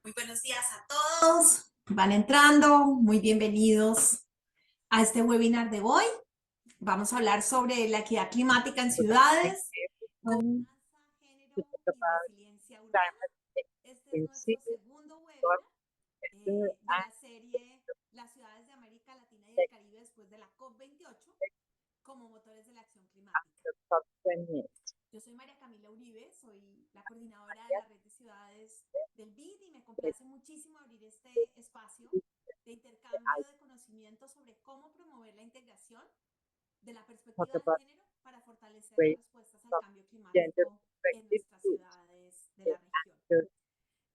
Muy buenos días a todos. Van entrando, muy bienvenidos a este webinar de hoy. Vamos a hablar sobre la equidad climática en Thank ciudades, everyone gobernanza, to género talk y about resiliencia urbana. climate change Este es in nuestro cities, segundo webinar weather, de and la serie Las ciudades de América Latina y el tech Caribe después de la COP28 como motores de la acción climática. after COP28. Yo soy María Camila Uribe, soy la coordinadora de la red de ciudades del BID y me complace muchísimo abrir este espacio de intercambio de conocimiento sobre cómo promover la integración de la Talk perspectiva de about género para fortalecer las great respuestas al from cambio gender climático en perspective nuestras to ciudades de la región. after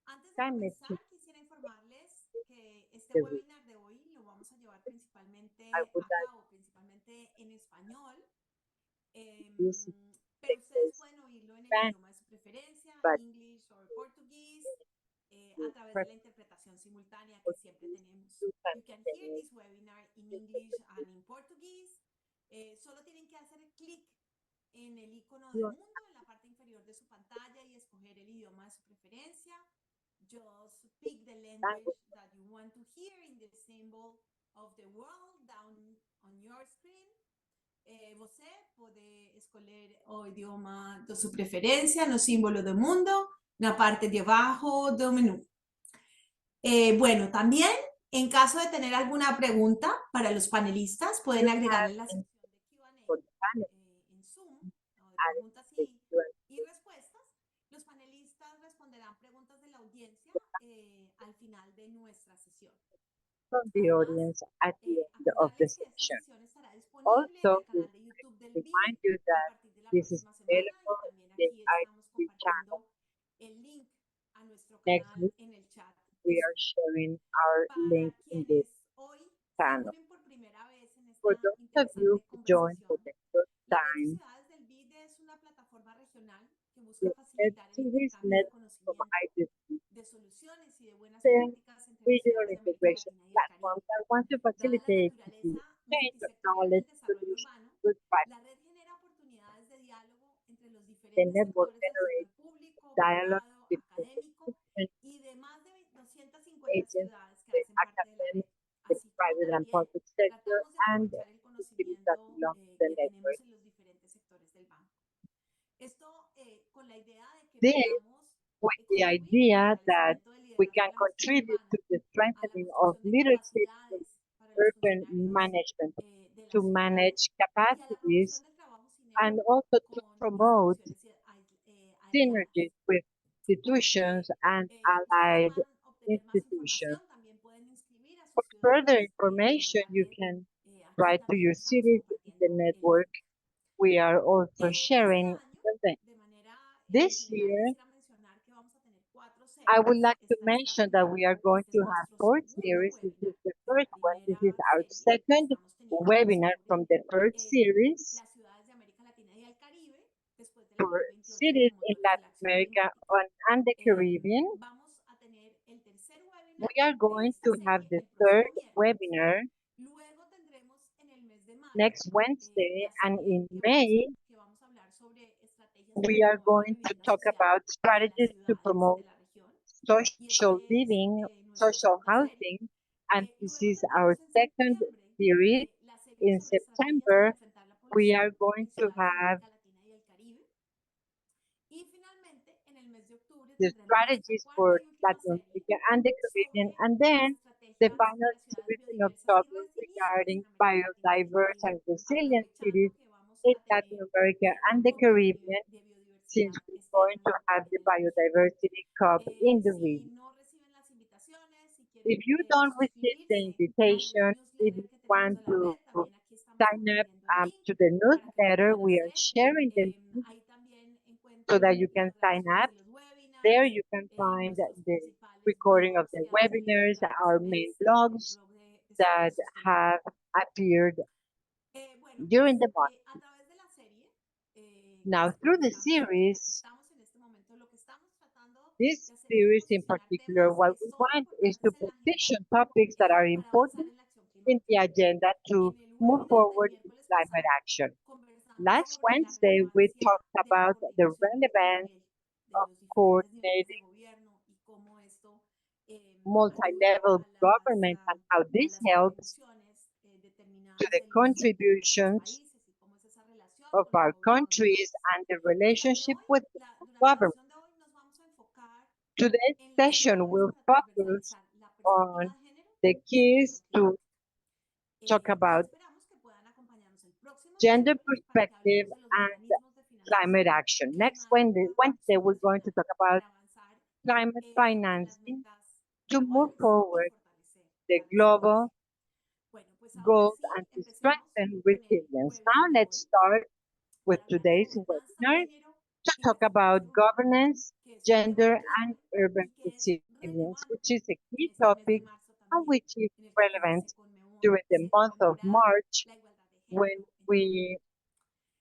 Antes de climate comenzar, change. quisiera informarles que este The week webinar de hoy lo vamos a llevar I principalmente would a like cabo, principalmente en español, this to pero take ustedes place pueden oírlo en el Spanish, idioma de su preferencia, but English o portugués, a to través de la prepare interpretación simultánea for que siempre this tenemos. to You can hear continue this webinar in English and in Portuguese. Solo tienen que hacer clic en el icono de your mundo en la parte inferior de su pantalla y escoger el idioma de su preferencia. Just pick the language language that you want to hear in the symbol of the world down on your screen. Você pode escolher o idioma de sua preferência no símbolo do mundo, na parte de abajo del menú. Bueno, también en caso de tener alguna pregunta para los panelistas, pueden you agregarle have la in sección de Q&A for the panel en Zoom, o de and preguntas the y respuestas. Los panelistas responderán preguntas de la audiencia al final de nuestra sesión. from the Además, audience at the end of the acordarles que esta session. sesión estará disponible en Also, el we canal de YouTube del BID remind you a that partir de la this is próxima semana y available también in the aquí estamos ITV channel. compartiendo el link a nuestro Next canal week, en el chat we de are Zoom. sharing our Para link in the quienes hoy se channel. unen por primera vez en For esta those of you interesante who joined for conversación, the first la Red de time, Ciudades del BID es una plataforma regional que the busca Red facilitar el Series intercambio led de from conocimiento, ITV, de soluciones y de buenas the prácticas entre las regional ciudades de América integration Latina y el Caribe. platform that want to Dada la facilitate the naturaleza exchange of multisectorial knowledge, del desarrollo solutions, urbano, good la practice. red genera oportunidades de diálogo entre los The diferentes network sectores del sector generates público, dialogue privado, between the académico different y de más de 250 agents, ciudades que the hacen parte de la red, academic, the así como private and también public sector, tratamos de and aprovechar el the cities that conocimiento belong to the que network. tenemos en los diferentes sectores del banco. Esto con la idea de que This podamos with the contribuir al idea that fortalecimiento del we liderazgo can de la gestión contribute urbana, to the a la strengthening of construcción de leadership in capacidades para los urban funcionarios management, de to las ciudades manage y a la promoción capacities, del trabajo and sinergia also to con promote instituciones aliadas. synergies with institutions and Ustedes allied van a obtener más institutions. información, también pueden inscribir a For sus further ciudades en information, la you red. can Aquí write to también your estamos cities in the compartiendo el network. link. We are also Este sharing año, the link. de manera This general, year, quisiera mencionar que vamos a tener 4 I would series. like to Esta es la mention that primera, we are going este es to have nuestro four segundo series. This is webinar the de la first one. This is primera our serie que second estamos teniendo webinar sobre from the first series las ciudades de América Latina y el Caribe después de la for COP28 cities como in motores de la Latin acción America climática. and the Caribbean. Vamos a tener el tercer webinar We are de going esta to have serie the el third próximo miércoles. webinar Luego tendremos en el mes de mayo next Wednesday, la and serie in May, que vamos a hablar sobre estrategias para we are promover la going to vivienda talk social about en las strategies to ciudades promote de la región. Y social este es living, nuestra social segunda serie. housing, and this Luego is our tendremos en second septiembre series. la serie In sobre estrategias para September, enfrentar la we población are going en to ciudades de have América Latina y el Caribe. Y finalmente, en el mes de octubre the tendremos nuestra strategies cuarta for y última Latin serie America and the Caribbean, sobre and las then the estrategias final para ciudades series in biodiversas y October resilientes regarding en América Latina y el biodiverse Caribe, and resilient cities aprovechando que vamos in a Latin tener America la and the COP Caribbean, de since biodiversidad we're este going to año have también the en la región. Biodiversity Cup in the Si region. no reciben las invitaciones, si If quieren you don't receive the suscribirse al invitation, if newsletter you que tenemos want de la to red, también aquí estamos sign up compartiendo el link to the para que lo newsletter, puedan we are hacer. sharing the link Ahí también so that encuentran you can las sign grabaciones up. de los There webinars, you can find nuestros the principales recording of blogs the que han salido webinars, durante ese our main mes, el blogs blog de desarrollo that sostenible. have appeared Bueno, pues during the month. a través de la serie, que Now, es por through lo the por la que series, estamos en este momento, lo que estamos tratando this de hacer es series in posicionar particular, temas what que we son want is to importantes en la agenda position topics that are para avanzar important en la acción in the climática. agenda to En el move webinar del forward in miércoles climate pasado, action. conversamos Last sobre la Wednesday, we relevancia talked de la about the coordinación a relevance nivel de of los diferentes niveles de coordinating gobierno y cómo esto multi-level government and how a this las helps contribuciones to determinadas the de los contributions países y cómo es esa relación of con el our gobierno de un countries país. and the Y la de relationship hoy, with durante la government. sesión de hoy nos vamos a enfocar Today's en las session claves will para focus transversalizar la perspectiva on de género the en nuestra keys actividad. to talk Y about esperamos que puedan acompañarnos el próximo gender miércoles para que perspective hablemos de los and mecanismos de climate financiación action. Next climática Wednesday we're going to supranacional talk about para avanzar climate en las financing metas to move globales y forward fortalecer the la resiliencia. global Bueno, pues ahora goals sí, and to empecemos strengthen con el resilience. Now webinar de let's hoy start with para hablar de today's gobernanza de webinar género to y talk desarrollo about urbano, governance, que es un tema gender, and clave urban y que es resilience, which relevante is a en key este mes de topic marzo and también, which is en el que relevant se during the se month of conmemora March la igualdad de when género en todo el we mundo.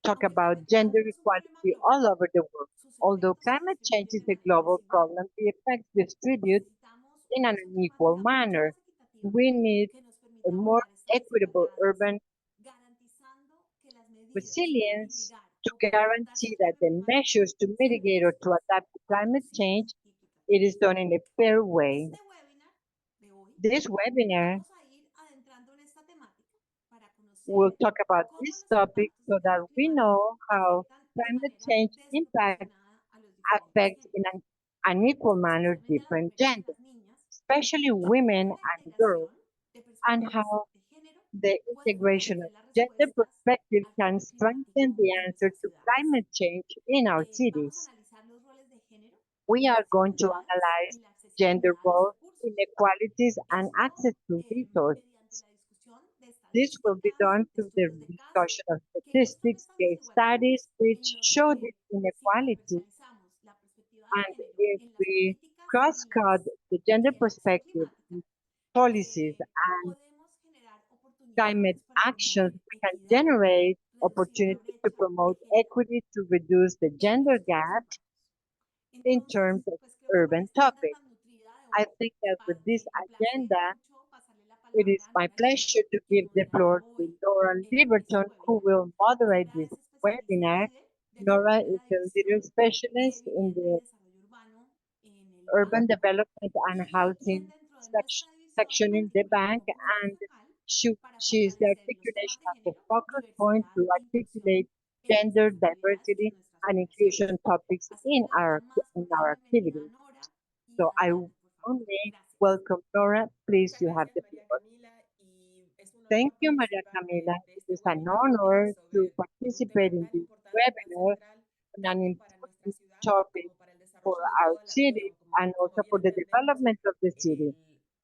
talk Aunque el about cambio gender climático es un problema equality global, all over the world. sus Although efectos se climate change distribuyen is de a manera global desigual. problem, the effects distribute Necesitamos in una an acción unequal climática mucho manner. más equitativa We need que nos a permita more abordar estas equitable desigualdades, urban garantizando que las medidas para resilience mitigar to o para adaptarse guarantee al that cambio the climático measures to sean mitigate or to justas, adapt to climate inclusivas change y it is equitativas. done in a fair way. Este webinar de hoy This webinar vamos a ir adentrando en esta temática para will conocer talk about cómo this los topic impactos so del that cambio we climático know how afectan de climate manera change impact desproporcionada a los diferentes affects in géneros, an unequal manner especialmente a las different mujeres y a genders, las niñas, especially y cómo women la and girls, integración de and perspectivas how de género the puede integration of fortalecer las gender respuestas perspective al can cambio strengthen climático the en answer nuestras to ciudades. climate change in our Vamos a cities. analizar los roles de género, We las are going to desigualdades analyze y la gender accesibilidad a los roles, recursos. inequalities, and Esto access to resources. mediante la discusión de This will be estadísticas, done through the estudios de caso discussion of que ilustran statistics, estas case studies, desigualdades en which los show que this si inequality. transversalizamos la perspectiva de And género if en las we políticas cross-cut the gender y en la acción perspective climática, in policies and podemos generar climate oportunidades para actions, promover we can equidad, generate reducir la opportunities to brecha de promote género equity, to reduce the en gender los temas gap urbanos. in Entonces, terms of pues creo que con urban esta agenda topics. tan nutrida de I hoy, think that with this me place agenda, mucho pasarle la it is palabra a my Nora pleasure Liverton, to quien give the moderará floor to hoy Nora este Liberton, who webinar. will moderate Nora this es especialista webinar. líder del Nora Departamento de is la a leader División de specialist in Vivienda y the Desarrollo Urbano en el urban banco development and y quien housing dentro de nuestra división section in the articula bank, como punto and focal para she is the fortalecer los temas articulation de of the género, focus point diversidad to e inclusión articulate en las gender actividades de diversity nuestras and fundaciones. inclusion topics Así que le doy la más in cordial our bienvenida a activities. Nora y So I adelante, por favor. only Gracias. welcome Nora. Please, Muchas you have gracias, the María floor. Camila, y es un Thank honor you, Maria participar Camila. de It este is an webinar honor to sobre un participate tema in tan this importante, tan webinar central, on an tanto para nuestra important ciudad topic como para el for desarrollo de our toda la city región. and Como also bien for the entendemos, development of the city.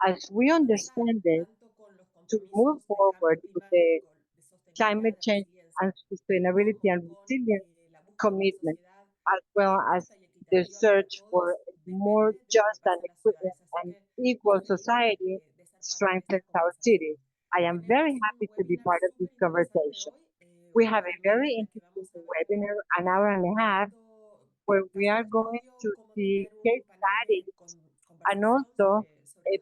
el As we avanzar understand it, tanto con los to move compromisos de cambio forward with the climático, de sostenibilidad, climate de change resiliencia, and sustainability como and con resilience la búsqueda de una commitment, sociedad as well as justa y the equitativa para search for todos, a more depende de lo que just pasa en las ciudades. Así and que equal muy feliz society de ser parte de esta strengthens our conversación. cities. I am very Tenemos un happy to be webinar part of this súper interesante conversation. hoy, We have a particularmente very en el que interesting vamos a ver webinar, an hour and a half, tanto where we casos are de going estudio to como see tener case un panel de studies and conversación also sobre a los temas que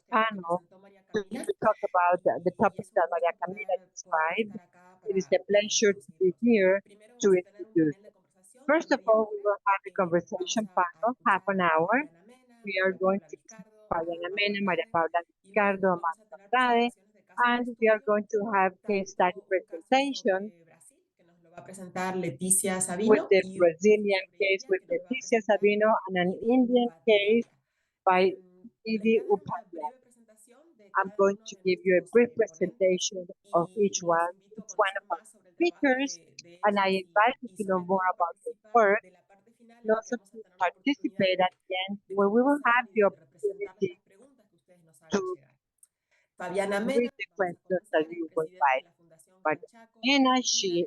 panel presentó María to Camila. talk about the Y topics es un that Maria gusto Camila poder described. estar acá It is a para pleasure to be introducirlos. here Primero to vamos a tener un introduce panel de them. conversación de First of media all, we hora. will have a Vamos conversation a panel, half escuchar an a hour. Fabiana Mena, We are María going Paula to Vizcardo, a Fabiana Marco Mena, Maria Andrade, Paula y luego Ricardo, vamos a Marco tener Andrade, presentaciones de casos de and we are estudio, going to have case study tanto un caso presentation sobre Brasil, que nos lo va a presentar Leticia with Sabino, the y un Brazilian sobre case India, with que nos lo va a Leticia presentar Sabino and an Idi Indian case Upadhyaya. by Les voy Idi a dar una Upadhyay. breve presentación de I'm cada going uno to de give you a nuestros brief ponentes presentation of y les invito a each one conocer of our más sobre el trabajo speakers, de and I ellas invite you y to know sobre more todo about their participan work de la parte final and en la que also vamos a to tener la oportunidad participate at the end de where we will conversar have y the de representarles opportunity las preguntas que ustedes nos to hagan llegar. Fabiana Mena, read the vamos a questions that comenzar, es you will presidenta de write. la Fundación But Gran Chaco, Argentina,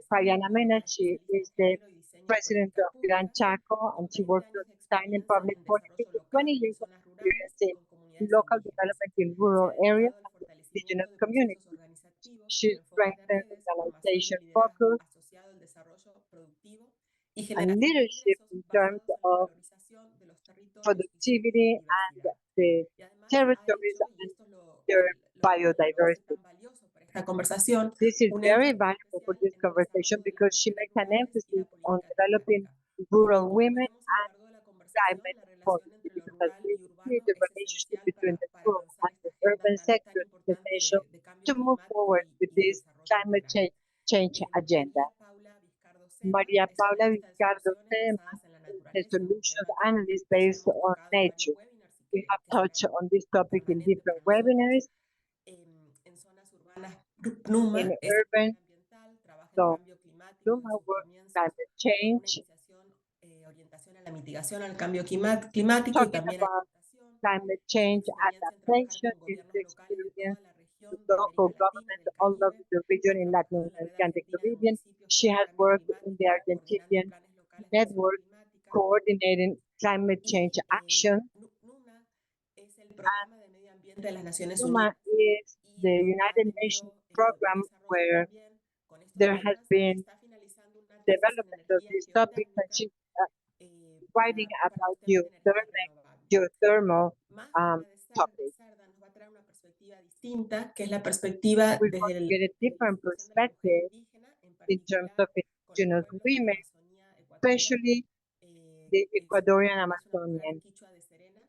Fabiana desarrolladora Mena, y she especialista en is the género y diseño de president políticas of Gran públicas, Chaco, and con she 20 works años on de design and experiencia public en policy desarrollo with 20 local en years of zonas rurales experience y in con comunidades local indígenas. development in Se rural ha areas dedicado al and indigenous fortalecimiento de procesos communities. organizativos She con enfoques de strengthens redes, formación de organization liderazgo focus asociado al desarrollo productivo y and generación de leadership ingresos in terms basados en la of valorización de los territorios y su productivity and biodiversidad. the Y además ha territories hecho, y and esto es their lo hace biodiversity. tan valioso para esta conversación, This is un very énfasis valuable for especial this en el conversation desarrollo de las because she mujeres makes an rurales y la emphasis on política developing climática. rural Como women veremos a lo and largo de la conversación, climate la relación policy entre lo because rural we y see urbano the es relationship esencial between the para different sectors is essential to move forward with this climate change agenda. Maria Paula Vizcardo Sema is a solutions analyst based on nature. We have touched on this topic in different webinars en zonas urbanas. PNUMA in es urban, ambiental, trabaja en so cambio climático Luma en sus work comienzos climate con una change, orientación a la mitigación al cambio climático y talking también a la about adaptación. climate Tiene change experiencia en trabajar adaptation, con this gobiernos locales de experience toda la with región de local América Latina y government del all over Caribe. the Ha region in Latin trabajado en la red America and the argentina de Caribbean. municipios She sobre el has cambio worked in the climático, coordinando Argentinian planes locales de acción network climática. coordinating climate Y change action. NUNA es el programa de medio ambiente de las Naciones Luma Unidas is y the donde ha United Nations tenido program desarrollo where también con estos there has temas y been está finalizando una tesis en development of energía these topics and geotérmica she's writing para about los temas de energía renovable. geothermal Maja de topics. Cerda nos va a traer una perspectiva distinta, que es la perspectiva We're desde going to get a la different situación de la mujer perspective indígena, en in terms particular of con los indigenous pueblos de la women, Amazonía ecuatoriana, especially the Ecuadorian es una mujer Amazonian. quichua de Serena,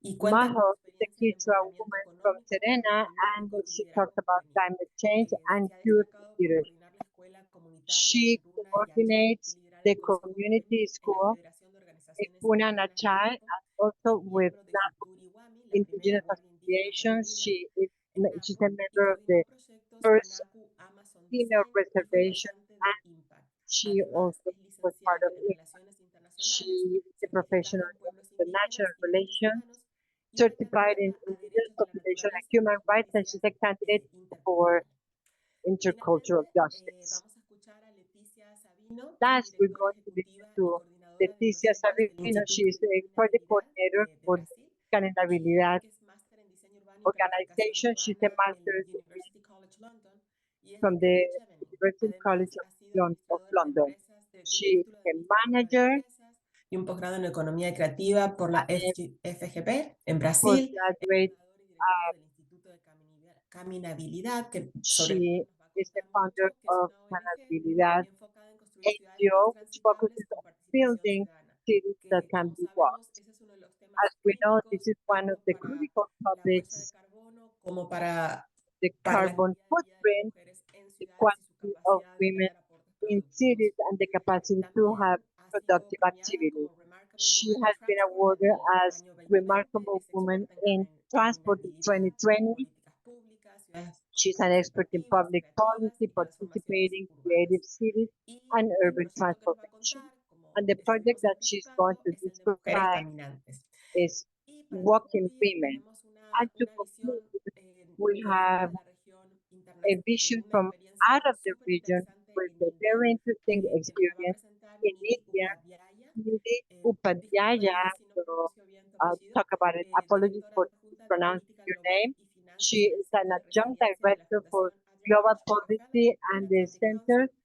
y cuenta con Majo is a experiencia en Quechua empoderamiento woman from económico, cambio Serena, and climático y she talks liderazgo about juvenil. climate change and Se ha youth destacado por leadership. coordinar la escuela comunitaria She en Runa y Achay y coordinates liderar the el Consejo community Juvenil en la school Federación de in Organizaciones Puna Indígenas de Nachai Napo. and also Es with miembro de NAPO Futuriwami, la primera Indigenous guardia indígena Associations. femenina en She's a Napo, y member of the coordinó proyectos first ANACU Amazon female Design y fue reservation, pasante de and Impact. she Además, also es was part licenciada of en it. Relaciones Internacionales, She is a certificada professional en in pueblos indígenas international y derechos relations, humanos y una certified in candidata a indigenous derechos de la population and naturaleza human en rights, and justicias she's a candidate for interculturales. intercultural Finalmente, justice. vamos a escuchar a Leticia Sabino, que es Last, we're directora going to listen ejecutiva y to coordinadora de Leticia proyectos del Savino. She Instituto is a de project Caminabilidad coordinator de for Brasil y Caminabilidad que es máster en diseño urbano y planificación organization. She's a urbana en master University College London y es de from the Carnegie. University Además, College ha sido of administradora de London. empresas, tiene un She is título de a administradora de manager empresas y un posgrado en economía creativa por la and FGP en Brasil. Es postgraduate. fundador y directora del Instituto de Caminabilidad, que sobre el cual She nos va a is the contar founder mucho, que es of una ONG Caminabilidad enfocada en construir ciudades más NGO, which transitables focuses con on participación building ciudadana, cities that que can como be sabemos, walked. ese es uno de los temas As we know, this críticos, is one of tanto the para critical la huella de topics, carbono como the para la carbon calidad de vida de las footprint, mujeres en the ciudades y su quality of capacidad de women traer aportes in productivos. cities, and the capacity to have También ha sido productive premiada activity. como Remarkable She Woman in has been Transport en awarded el as año 2020, Remarkable es Woman experta en in Transport in caminabilidad, 2020. políticas públicas, ciudades She's an expert in participativas, public creativas policy, y transformaciones participating urbanas. creative cities, Y and el urban proyecto que nos va a transportation. contar, como And the project estuvimos that she's going anticipando, to es el de Mujeres describe Caminantes. is Y para walking concluir, women. tenemos And to una visión conclude, we de fuera have de la región a de vision una from experiencia out of the súper region interesante with en a India, very interesting que nos la va a experience presentar in Nidhi India. Upadhyaya. Nidhi Disculpa, Upadhyaya, Nidhi, si no so pronuncio bien tu I'll apellido, talk about it. Apologies directora for adjunta de mispronouncing Política your Global name. y Finanzas She en el is an Centro de adjunct Resiliencia de la director for Fundación Agile Global Rockefeller Policy del and the Atlantic Center Council,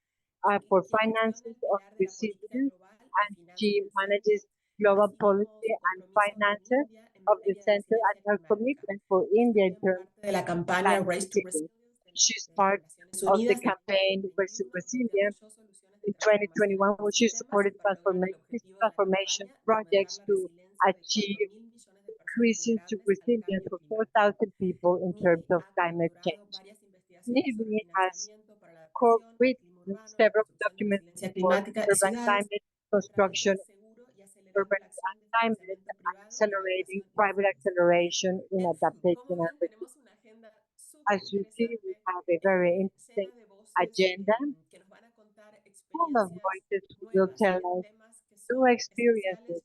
y for quien gestiona Finances el of pilar de la política Resilience, global y and finanzas she del centro, manages global así como policy su and compromiso en finances India en of the materia de center and resiliencia her climática. commitment for Es India in también terms parte de la of campaña climate Race to change. Resilience She's de las part Naciones of the Unidas del campaign Versus 2021, donde Resilience apoyó soluciones de in transformación en 2021, which is ecosistemas y supported para lograr el objetivo de la transformation campaña de aumentar projects la to resiliencia de achieve 4.000 millones de personas increasing to vulnerables al resilience cambio for climático. 4,000 people in terms NIDI of ha climate coautorado change. varias investigaciones sobre NIBI has financiamiento para la adaptación al clima urbano, la several construcción de documents resiliencia for climática y urban ciudades climate a través construction, del seguro y acelerando urban la acción de climate, financiamiento privado en accelerating adaptación y private resiliencia. acceleration in En fin, adaptation como and ven, resilience. tenemos una agenda súper As you see, we interesante, have a very interesting llena de voces agenda que nos van a contar full of experiencias voices who will nuevas tell en us temas que new son experiences esenciales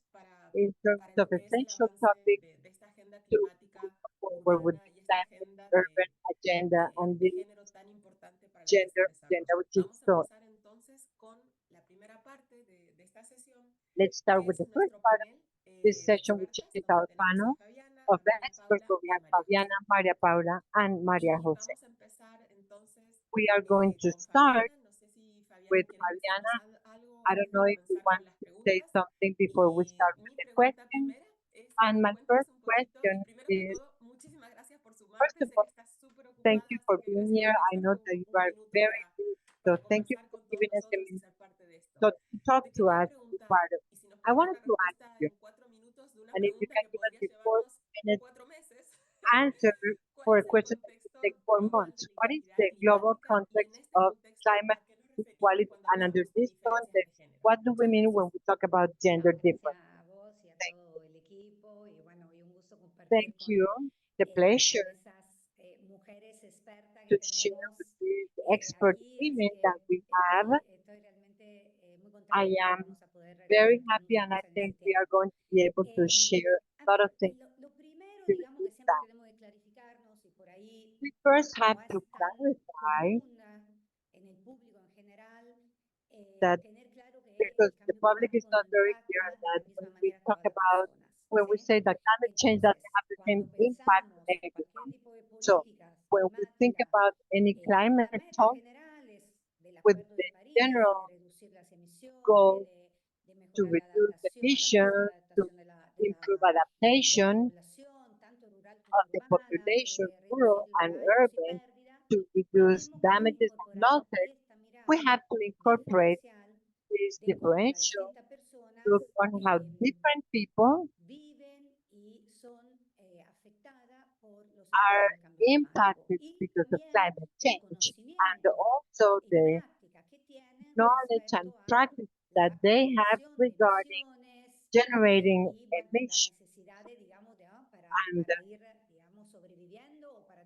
in terms para of lo que es el essential avance topics de esta agenda to climática move forward with urbana the y esta climate agenda urban agenda and de the género tan importante para la tasa gender de agenda, desarrollo. which is Vamos a so. empezar entonces con la primera parte de esta sesión, Let's start que with es the first nuestro part of panel this de session, which expertas, is donde our tenemos a panel Fabiana, of a María experts. Paula So we y a have María José. Fabiana, Maria Paula, and Maria Y Jose. vamos a empezar entonces We are going to con start Fabiana. No sé si Fabiana with quieres Fabiana. decirnos algo I antes don't de know if you comenzar want con las to say preguntas. something before we Y start with mi the pregunta question. primera es que And nos my cuentes first un poquito, y question primero que is, todo, muchísimas gracias por first sumarte. of Sé que all, estás súper thank ocupada, you así for que being gracias here. por I know hacerte that you un are minuto very busy, so para thank you conversar for con todos giving us a nosotros y minute ser parte de esto. to talk Te to quería us, to be preguntar, part of. y si nos I puedes dar wanted una to ask respuesta you, en 4 minutos de una and if you pregunta can que give us podría the llevarnos minutes 4 meses, answer for a es el question that could contexto take 4 months. global de What is inequidad the global climática? Y en context este of contexto, climate ¿a qué nos referimos inequality? cuando And under hablamos de this diferencias de context, género? what do we Muchas mean gracias. when we talk about gender Gracias difference? a vos y a todo el equipo y bueno, y un gusto compartir Thank you. The con pleasure esas mujeres expertas to que share tenemos with these expert aquí, así women that que we have. estoy realmente muy I contenta de que am vamos a poder very compartir happy muchas and I cosas en think este we tema. are going to be able to share A a lot ver, of things lo primero, to digamos que reduce siempre that. tenemos que clarificarnos y por ahí We first have no es to tan clarify común en el público en general that tener claro que because el the cambio public is climático no not very clear impacta de that la when misma we manera a talk todas las about, personas, when we ¿sí? say that climate change doesn't Entonces, have the same cuando impact pensamos for cualquier everyone. tipo de So políticas when we think climáticas, about any la climate meta talk general es del with Acuerdo the de París, de general reducir las emisiones, goal de to mejorar la reduce adaptación, la capacidad emissions, de to adaptación improve de la adaptation población, tanto rural como of the urbana, population, de rural reducir los and daños y urban, pérdidas, to al reduce mismo tiempo damages and incorporar losses, esta we mirada have to incorporate diferencial this de cómo las differential distintas personas look on how different people viven y son afectadas por los are efectos del cambio climático. impacted Y because of también climate el change and conocimiento also y the práctica que tienen knowledge and respecto a practice that la they have generación de regarding emisiones generating y bueno, la emission necesidad de, digamos, and para ir, digamos, sobreviviendo o para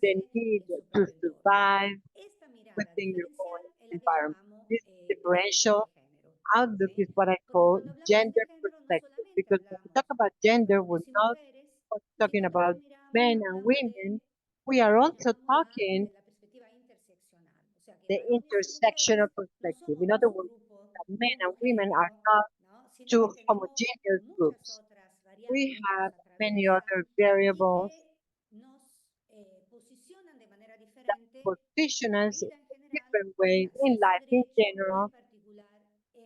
the desarrollarse need en su to propio entorno. survive Esta mirada within your own diferencial es la que environment. llamamos This perspectiva differential de género. outlook is ¿Sí? what I Porque call cuando hablamos de gender género no perspective solamente because when we talk hablamos about de gender, we're varones y not mujeres, only talking sino about también miramos, men and hablamos women, de we are lo que also llamamos talking la perspectiva interseccional. O sea, que the varones y mujeres intersectional no perspective. somos In dos other words, grupos that men and women are homogéneos, not ¿no? Sino two que tenemos homogeneous muchas groups. otras We variables que have nos many atraviesan other y variables que nos posicionan de manera that diferente position en la us in vida en a general, different en way in acceso a life in derechos y general, en particular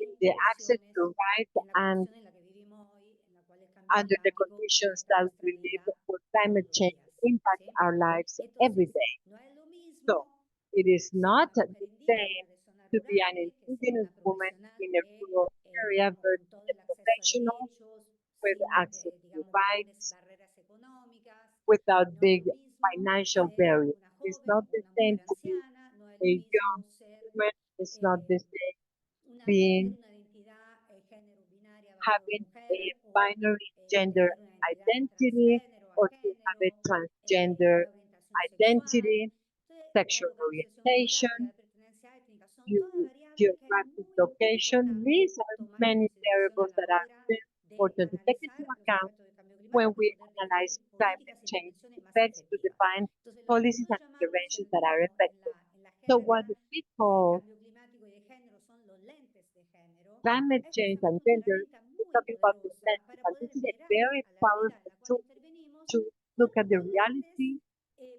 in en the access condiciones, to rights en la and condición en la que vivimos hoy, en la cual el cambio under the climático conditions afecta that nuestra we live vida where todos climate los change días. impacts ¿Sí? our lives every Entonces, day. no es lo So mismo it is ser not una the mujer indígena same de zonas to be an rurales que ser indigenous una woman profesional in a que, rural area digamos, con versus todo a el acceso a professional derechos, with sin, access to digamos, grandes rights barreras económicas. without No es big lo mismo financial ser barriers. una It's joven not o the una same mujer to be anciana, no es a lo mismo young ser woman. It's not eh, the same tener being una identidad género binaria having a varón-mujer o binary gender tener una identidad identity transgénero, or to have a agénero, transgender una orientación sexual. identity, Entonces, la sexual localización geográfica, orientation, la pertenencia étnica, son todas variables que es geographic muy location. importante These are tomar en many consideración a variables la that are hora very de important to take into analizar los account efectos del cambio when climático y we poder analyze definir climate políticas e change intervenciones más effects to efectivas. define Entonces, lo que policies nosotros and llamamos interventions that are effective. en la So what agenda we de call cambio climático y de género son los lentes de género, climate es change and precisamente una gender herramienta is muy talking about the poderosa lenses, para and this poder is a mirar very a la realidad en powerful la cual tool intervenimos to look con at the un lentes reality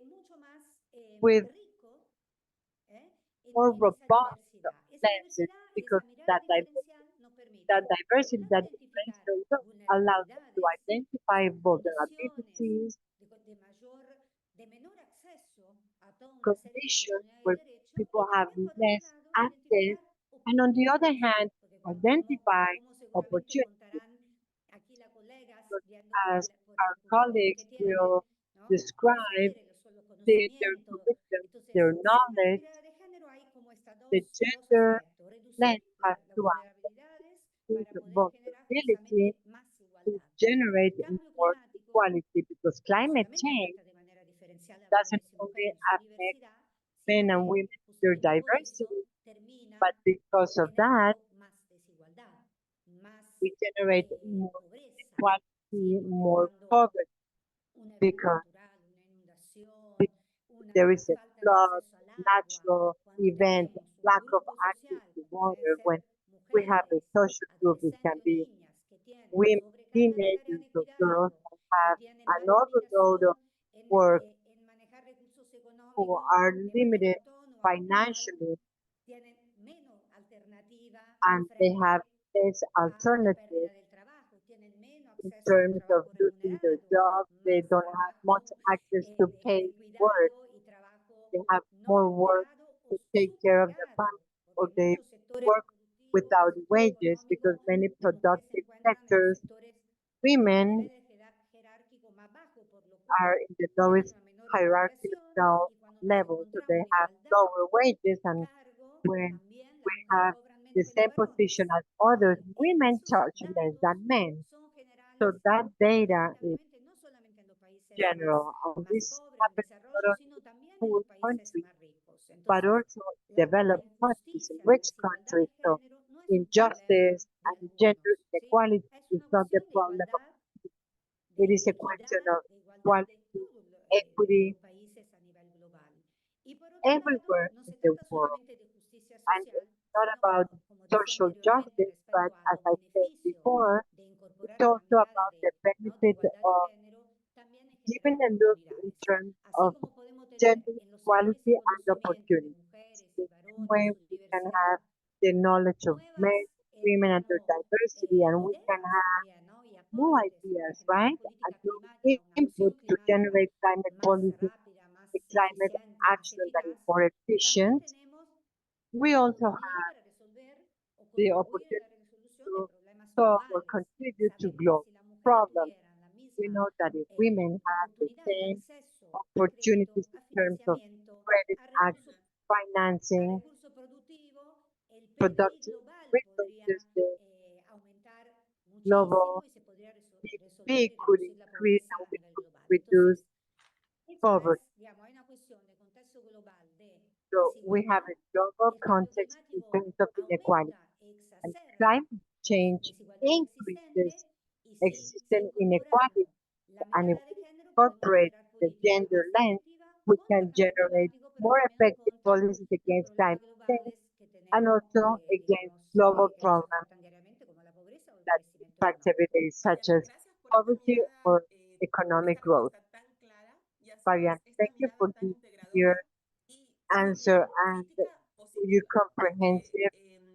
mucho más with rico more en esa robust diversidad. Esa lenses diversidad y because esa mirada diferencial nos that permite, por un diversity, lado, that identificar differential allows us to vulnerabilidades, o identify sea, condiciones vulnerabilities, de menor acceso a toda una serie de conditions oportunidades y where derechos, y people have también, por otro less lado, access, identificar and on the other oportunidades, hand, porque identify como seguramente opportunities. contarán aquí las colegas, But viendo por as por our el currículum que colleagues tienen, will ¿no? describe, Refiere los their conocimientos. curriculum, Entonces, their siempre en la knowledge, mirada de género hay como estas the dos gender aspectos, reducir lens has las to vulnerabilidades include para poder generar vulnerability precisamente más to igualdad. Porque generate el cambio more climático equality because no climate solamente change afecta de manera diferencial a doesn't varones y only mujeres en su affect diversidad, men sino and que women, their justamente por eso diversity, termina but because of that, generando más desigualdad, más we generate more pobreza, ¿sí? inequality, Porque more cuando poverty un evento because natural, una inundación, there una is a falta de flood, acceso al agua, natural cuando event, tenemos un lack of grupo access social, to como pueden water. ser When we have a mujeres, social group, it can adolescentes o be niñas que tienen women, sobrecarga de tareas teenagers, de or girls cuidado, who que have tienen an mayor overload of limitación work, en manejar recursos who económicos are de manera limited autónoma, con lo cual financially, tienen menos alternativa and they have frente less a la pérdida alternatives del trabajo, tienen menos in acceso a un terms of trabajo losing their remunerado, job. They más don't have much trabajo access to paid de work. cuidado y trabajo They have no more work remunerado o to take care of their subpagado, family, or porque en they muchos sectores work productivos, en without el sector wages because económico, many las mujeres se productive encuentran en los sectors, sectores con los women niveles jerárquicos más bajos, por lo cual are in the tienen lowest una menor hierarchical y cuando nos level, so they encontramos en have igualdad lower wages, and de cargo, when también we las mujeres have cobran the menos que los same position varones. as others, women Esos charge less datos than men. son So generales that data is lamentablemente no solamente en los países general. más This pobres o en happens not desarrollo, only sino in también en poor los países countries, más ricos. but Entonces, also la developed countries, injusticia, la rich desigualdad de countries. So género no es un problema injustice de and gender algunos, ¿sí? inequality Es is una not the cuestión de problem of igualdad, it is de a question equidad, of de igualdad de equality, todos equity los países a nivel global. Y por otro lado, everywhere no in se the trata world. solamente de justicia And social, it's not sino about como decía social anteriormente, justice, but respecto a as los I said beneficios before, de it's incorporar una also mirada about the de benefit igualdad de of género, también en generar giving a look in oportunidades. terms Así of como podemos tener gender en los sectores y equality and conocimientos de opportunity. mujeres y The same varones, way su we can diversidad, have the knowledge of nuevas, men, women, and their digamos, diversity, and we can ideas have también, ¿no? Y new aportes para ideas, generar right? And política new climática, una input acción to climática generate climate más policy, rápida, más a climate eficiente, más action that is eficaz, more también efficient. tenemos We una also oportunidad have para resolver o the contribuir a la opportunity resolución de to problemas solve or globales. contribute to Sabemos que global si las mujeres problems. tuvieran la We misma know that if women have the oportunidad y same acceso a crédito, opportunities in a terms of financiamiento, credit access, a financing, recurso productivo, el PBI productive global podría resources, the aumentar muchísimo global y se podría resolver GDP y could reducir la increase pobreza and a we nivel could global. reduce Entonces, esto es, poverty. digamos, hay una cuestión de contexto global de So we have desigualdad. a global El cambio context in climático terms of inequality. aumenta, And exacerba climate change las desigualdades existentes increases y si existing inequality. incorporamos la And if mirada de we género podemos incorporate generar the política gender más lens, efectiva we contra el can cambio generate climático, pero more también effective contra policies los against problemas climate change globales que and tenemos, also against digamos, global que nos problems afectan diariamente, como la pobreza o el that crecimiento impact económico. every day, such Mariana, as gracias por esta poverty mirada, or por economic esta growth. respuesta tan clara y a su Marianne, vez esta thank you mirada for tan this your integradora y si answer bien and crítica for your positiva, porque comprehensive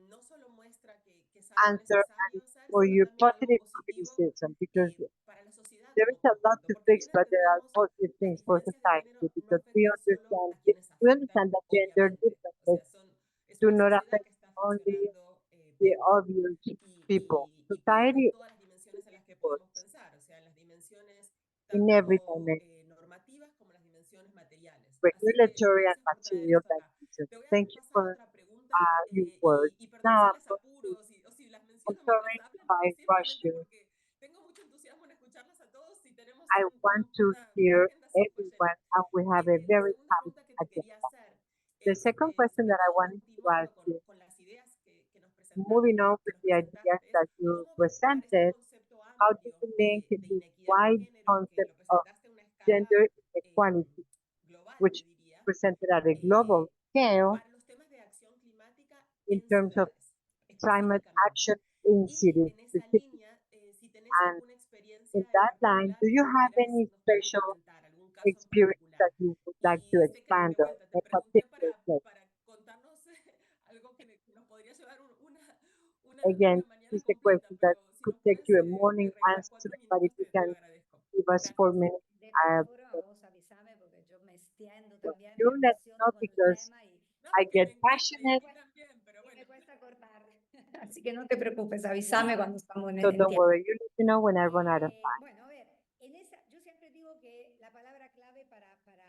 no solo muestra que es algo answer and necesario hacer, for sino your también algo positive positivo criticism, because para la sociedad there is como a lot conjunto, to porque fix, bien but there are entendemos, positive las things for diferencias de society género no because afectan solo a quienes we afectan, understand that gender obviamente, o differences sea, es do una not sociedad affect que está only funcionando the peor obvious people. y peor en Society todas las dimensiones en las que podemos works pensar, o sea, en las dimensiones in every tanto dimension, normativas como las dimensiones materiales. Así que regulatory and gracias por traer material esto acá. dimensions. Te voy a Thank you pasar a for otra pregunta your words. y perdón si Now las apuro o si las I'm menciono mientras sorry if hablan, I rush simplemente you. porque tengo mucho entusiasmo en escucharlas a todos y tenemos I want to una hear agenda súper everyone, llena. and we have a La very segunda tight pregunta que te quería agenda. hacer The es, second question sobre that I todo wanted to ask continuando you, con las ideas que nos moving on que with nos the ideas presentaste, es that you cómo vincular este presented, concepto how do amplio you link de this inequidad de wide género, que concept lo of presentaste a una escala gender inequality, global, which te diría, presented at a global scale para los temas de acción climática in en terms of ciudades, climate específicamente? action in Y cities en esa specifically? línea, si tenés And alguna in experiencia en that line, do particular que you have any nos quieras special comentar, algún caso en experience particular. that you would like to Sé que expand de on, vuelta te a pregunté particular case? para contarnos algo que nos podría llevar Again, una mañana it's a completa, question that pero si could nos take puedes you a morning regalar answering, 4 but if minutos, you te lo can agradezco. give us Gracias. 4 minutes, De todas formas, vos avísame porque yo me extiendo well, también, me you let me know apasiono con el because tema No, I es que get me encanta y a passionate, mí también, pero y me bueno. cuesta cortar. Así que no te preocupes, avísame cuando estamos so en don't tiempo. worry, you let me know when I run out of time. Bueno, a ver, yo siempre digo que la palabra clave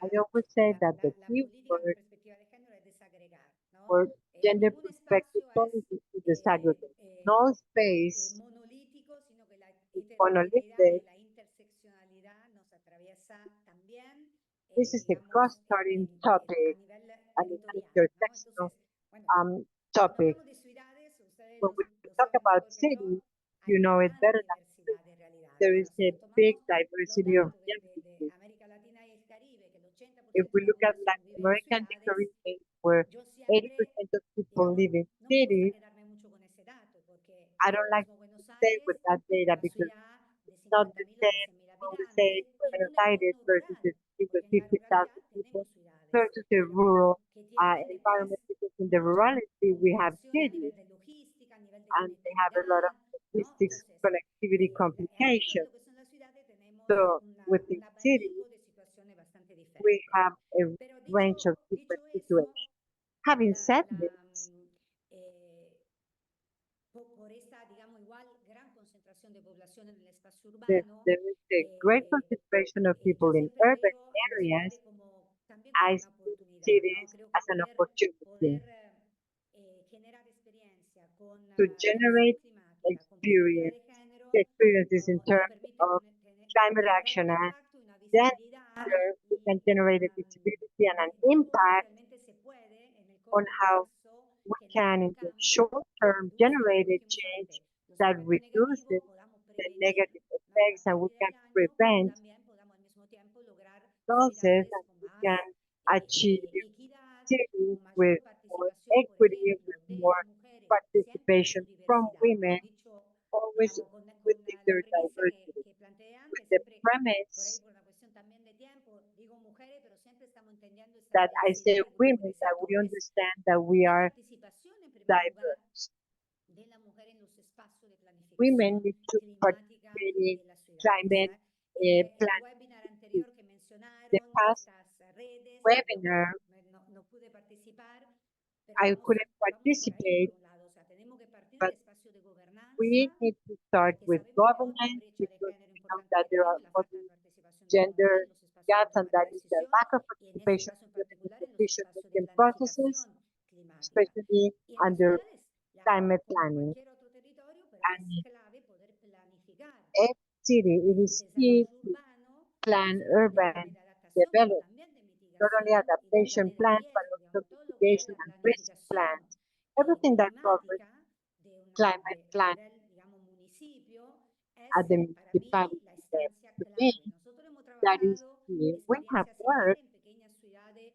I always say that the la key política en word perspectiva de género es desagregar, ¿no? for gender Ningún perspective espacio es policy is disaggregate. No space monolítico, sino que la is heterogeneidad y monolithic. la interseccionalidad nos atraviesa también, This is a digamos, cross-cutting a topic nivel and an territorial, ¿no? intersectional Entonces, bueno, cuando topic. hablamos de ciudades, ustedes When we lo talk saben about mejor que yo, cities, hay you una know it gran better than me. diversidad de realidades. There is Bueno, si a nos big tomamos los diversity of datos de realities. América Latina y el Caribe, que el If 80% we de la look at población Latin vive en America and the ciudades, Caribbean, where yo 80% siempre, of people digamos, live in no me gusta cities, quedarme mucho con ese dato, porque I no es don't lo like mismo Buenos to stay Aires, with that data una because ciudad de it's not the 50.000 o de same 100.000 when we say habitantes, y en Buenos un Aires entorno versus rural, a city with porque en la 50,000 ruralidad people tenemos ciudades, versus a pero rural que tienen después environment, because in the mucha rurality we have complicación a cities nivel de logística, a nivel de and they have a lot of conectividad, ¿no? logistics Entonces, connectivity adentro de complications. lo que son las ciudades tenemos So un within cities, abanico de situaciones bastante we diferentes. have a Pero range of different dicho eso, situations. Having la, said la, this, eh, por esta, digamos, igual gran concentración de población en el espacio there, urbano, there is a great concentration of people yo in siempre urban veo a las areas. ciudades como I una see oportunidad, ¿no? cities Creo que as an poder opportunity generar experiencia con to la acción generate climática, con perspectiva de género, experiences in nos terms permite of climate tener action, un and impacto y una then visibilidad we y can generate a visibility and an de cómo impact realmente se puede en el on corto how plazo we generar can, un in the cambio short que term, reduzca, como generate a dijimos change antes, los that efectos negativos, reduces podamos the prevenir, negative ¿no? a effects, and we partir can del año y prevent también podamos al mismo tiempo lograr losses, ciudades and con we más can achieve equidad, cities con mayor with more participación, por equity, ejemplo, with de more las mujeres, siempre en su participation from diversidad, ¿no? women, Dicho, always digamos, con within la their premisa diversity. que planteé With antes, the siempre por ahí premise por una cuestión también de tiempo, digo mujeres, pero siempre estamos entendiendo esa that I diversidad say de grupos, women, de that we sectores, understand that we de are participación en primer lugar diverse. de la mujer en los espacios de Women planificación need to climática participate in de las ciudades. climate El plan. webinar anterior que The mencionaron, past estas redes, yo webinar, no pude participar, pero I vamos, couldn't vamos por ahí por participate, un lado, o sea, tenemos que partir de but espacios de gobernanza, we need to start que with sabemos que hay otra governance brecha de because género we know importante that que there are tenemos, la falta other de participación de la mujer gender en los espacios de gaps, and toma de that is the decisión lack of y en este participation caso en in women's particular en los espacios de decision-making processes, planificación climática. especially Y en las under ciudades, climate como en planning. cualquier otro territorio, para mí es And clave poder planificar every city, it el is key desarrollo to urbano, no plan solamente en clave urban de adaptación, pero development, también de not only mitigación y de adaptation clave de plans, but riesgo, also digamos, todo lo que es mitigation la and risk planificación plans. Everything that covers climática climate a plan nivel, digamos, municipio, es at the para mí municipality la level. instancia To me, clave. Nosotros hemos that is trabajado key. We have experiencias worked similares en pequeñas ciudades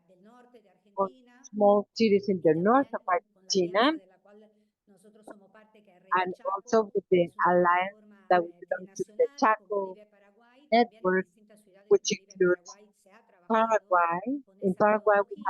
del norte de on Argentina small cities in y the north también of con la alianza Argentina, de la cual nosotros somos parte, que es Red and del also Chaco, with que the es una alliance plataforma that we belong to, the trinacional con Chaco Bolivia y Paraguay. También en network, distintas ciudades de which Bolivia y includes Paraguay se ha trabajado Paraguay. con In esa Paraguay, metodología, que es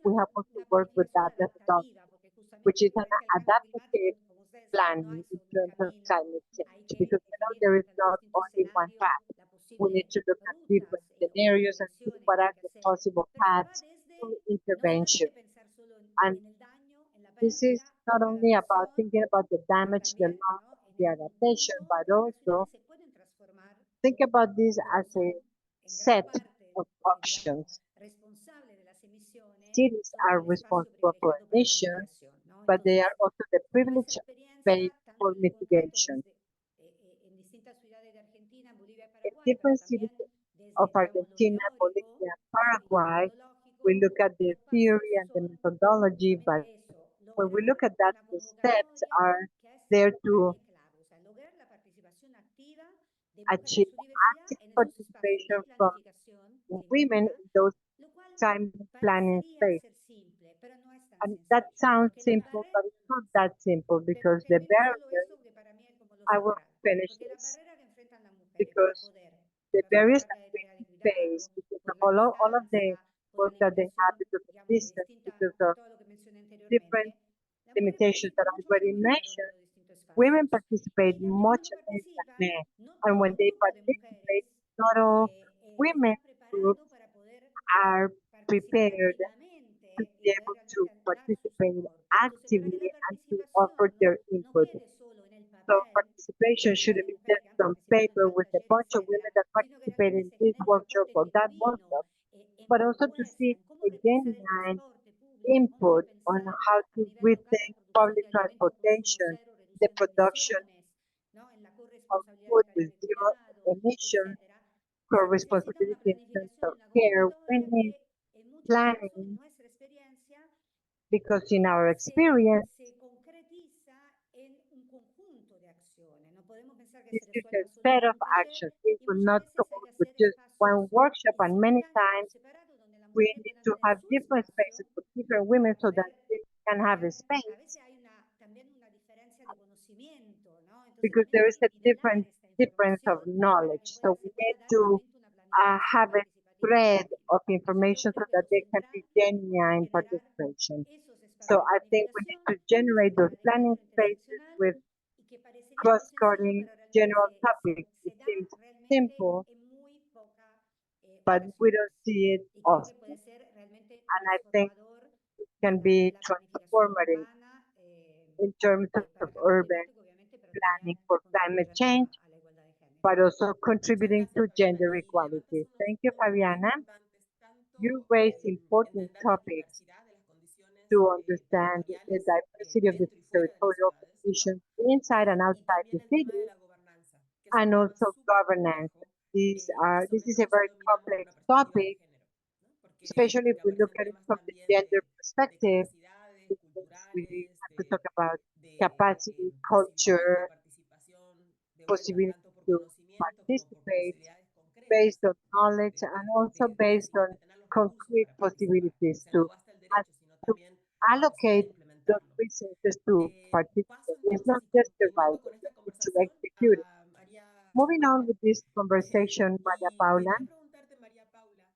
we have also una worked with planificación that methodology, adaptativa, porque which justamente is an frente al cambio adaptive climático, como ustedes saben, no hay plan in solo un terms of camino, climate hay change, que because definir there is frente a los not distintos only one escenarios path. las We need posibles to look at rutas different o scenarios and see intervenciones what que hay are que the hacer, possible pero que va paths desde for no intervention. solamente pensar solo And en el daño, en la this is pérdida, not en la only about adaptación, thinking about the sino damage, the también, loss, ¿no?, en the el adaptation, conjunto but de que las also ciudades se pueden transformar think about this como as a son en gran set parte, of digamos, options. responsables de las emisiones, Cities son are el espacio responsible for privilegiado para la emission, mitigación, ¿no? but they Entonces, are also the como esa privileged experiencia, space tanto for en lo concreto mitigation. desde en distintas ciudades de Argentina, Bolivia y In Paraguay, pero different cities también of desde, digamos, lo Argentina, teórico, Bolivia, ¿no?, y lo Paraguay, we metodológico, look at the los pasos theory and the son methodology, but justamente eso, when we lograr look at that, una the steps convocatoria are que es there para to mí clave, o sea, lograr la participación activa de mujeres en achieve su diversidad active en esos espacios de participation from planificación women climática, in those lo cual time planning parecería space. ser simple, pero no es tan And that sencillo, sounds porque las simple, barreras, but it's not that simple pero because the termino solo barriers, esto que para mí es como lo I will central, finish porque las this, barreras que enfrentan las mujeres para because poder, the por las barriers problemáticas that de we tarea de face, cuidado, because por of la all of the distancia, por la work that they have, limitación, because of digamos, de distance, distintas, because por of todo lo que mencioné different anteriormente, las mujeres limitations that participan I mucho already menos en desarrollo mentioned, de distintos women espacios. participate Y también much cuando less than participan, men. no And todo when el they grupo de participate, mujeres not all women está preparado groups para poder are participar prepared to activamente y be poder able to realmente dar su participate soporte. Entonces, para que la actively and to offer participación their no input. quede solo en el So papel de participation cantidad shouldn't de be mujeres just que han on participado en paper tal with a taller, bunch of women etcétera, that sino que participate realmente in se this genere un workshop aporte or that genuino workshop, en but also to propuesta, see en cómo a repensar el genuine transporte público, cómo input on repensar how a to nivel local la rethink producción public de alimentos de consumo transportation, cero, the reducción de production emisiones, ¿no?, en la of corresponsabilidad de food tareas with de zero cuidado, emission, etcétera. Se necesita una co-responsibility in terms planificación of y una care. We convocatoria need que en muchos casos, en planning nuestra experiencia, because in our experience, se concretiza en un conjunto de acciones. No podemos pensar que this se is a resuelva solo set con of un taller actions. It y will muchas not go veces hay que with hacer just one espacios workshop, en and many simultáneo o times separados donde las we mujeres need puedan to tener have su different espacio spaces for different women para so that poder they can have a también, a space veces hay también una diferencia de conocimiento, ¿no? Entonces because también there hay is que a nivelar esta difference of información para knowledge. que So we se pueda need dar to realmente una planificación have a participativa thread efectiva. of Entonces yo information so creo que that lo they can be central es genuine generar participation. esos So espacios de I think we need planificación to generate those centrada en planning género spaces interseccional with y que parecería algo sencillo, cross-cutting pero realmente general topics. It se da seems realmente simple, en muy pocas but we ocasiones. don't see it Y creo que often. puede ser realmente And I think transformador it can de be la planificación transformative urbana in terms of para cambio urban climático, obviamente, pero planning también for climate contribuir change, a la igualdad de género. but also Muchas contributing gracias, to Fabiana. gender Y levantas equality. unos Thank you, puntos muy Fabiana. importantes You importante raise important entender la topics diversidad de las condiciones to understand the territoriales diversity of the dentro y fuera de las territorial ciudades, ¿no? conditions inside and Y outside the también el tema de city, la gobernanza, que es un and tema also súper governance. complejo, y This sobre is todo a si very lo miramos con complex una perspectiva de topic, género, ¿no? especially if Porque we look aparecen at it temas from the también gender de perspective. capacidades Because we culturales, have to talk about de capacity, posibilidades de culture, participación, de vuelta, possibility tanto por to conocimiento como por participate posibilidades concretas based on knowledge and also based on de tener los recursos concrete para participar. O possibilities sea, to, no basta el derecho, sino to también la posibilidad de allocate those implementarlo. resources to Paso participate. It's entonces not just to y write mando con esta it, it's to conversación execute it. a María Moving on Paula. with this conversation, Maria Y Paula, quería preguntarte, María Paula,